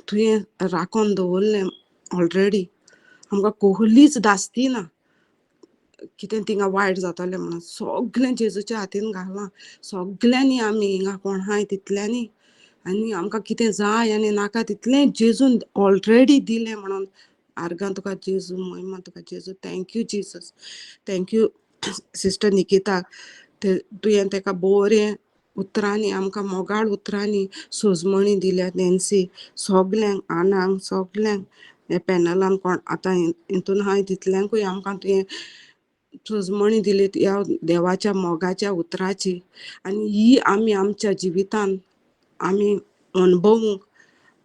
तुवें राखोन दवरलें ऑलरेडी. आमकां कोहलीच धास्ती ना. कितें थिंगा वायट जातलें म्हणून. सगलें जेजूच्या हातीन घालां. सगल्यांनी आमी हिंगा कोण आहाय तितल्यांनी आनी आमकां कितें जाय आनी नाका तितलें जेजून ऑलरेडी दिलें म्हणून आर्गां तुका जेजू, महिमा तुका जेजू. Thank you Jesus. Thank you sister Nikita. तुवें तेका बरें उतरांनी आमकां मोगाळ उतरांनी सोजमणी दिल्या नॅन्सी. सगल्यांक आनांक सगल्यांक हे पॅनलान कोण आतां हितून आहाय तितल्यांकूय आमकां तुवें सोजमणी दिली ह्या देवाच्या मोगाच्या उतराची. आनी ही आमी आमच्या जिवितान आमी अणभवूंक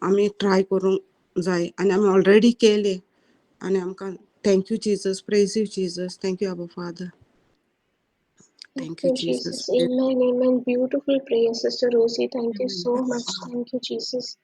आमी ट्राय करूंक जाय. आनी आमी ऑलरेडी केलें. आनी आमकां thank you Jesus, praise you Jesus. Thank you आबा father. Thank thank you you, Jesus. Jesus. Amen. Amen. Beautiful prayer, Sister Rosie. Thank you so much. Thank you, Jesus.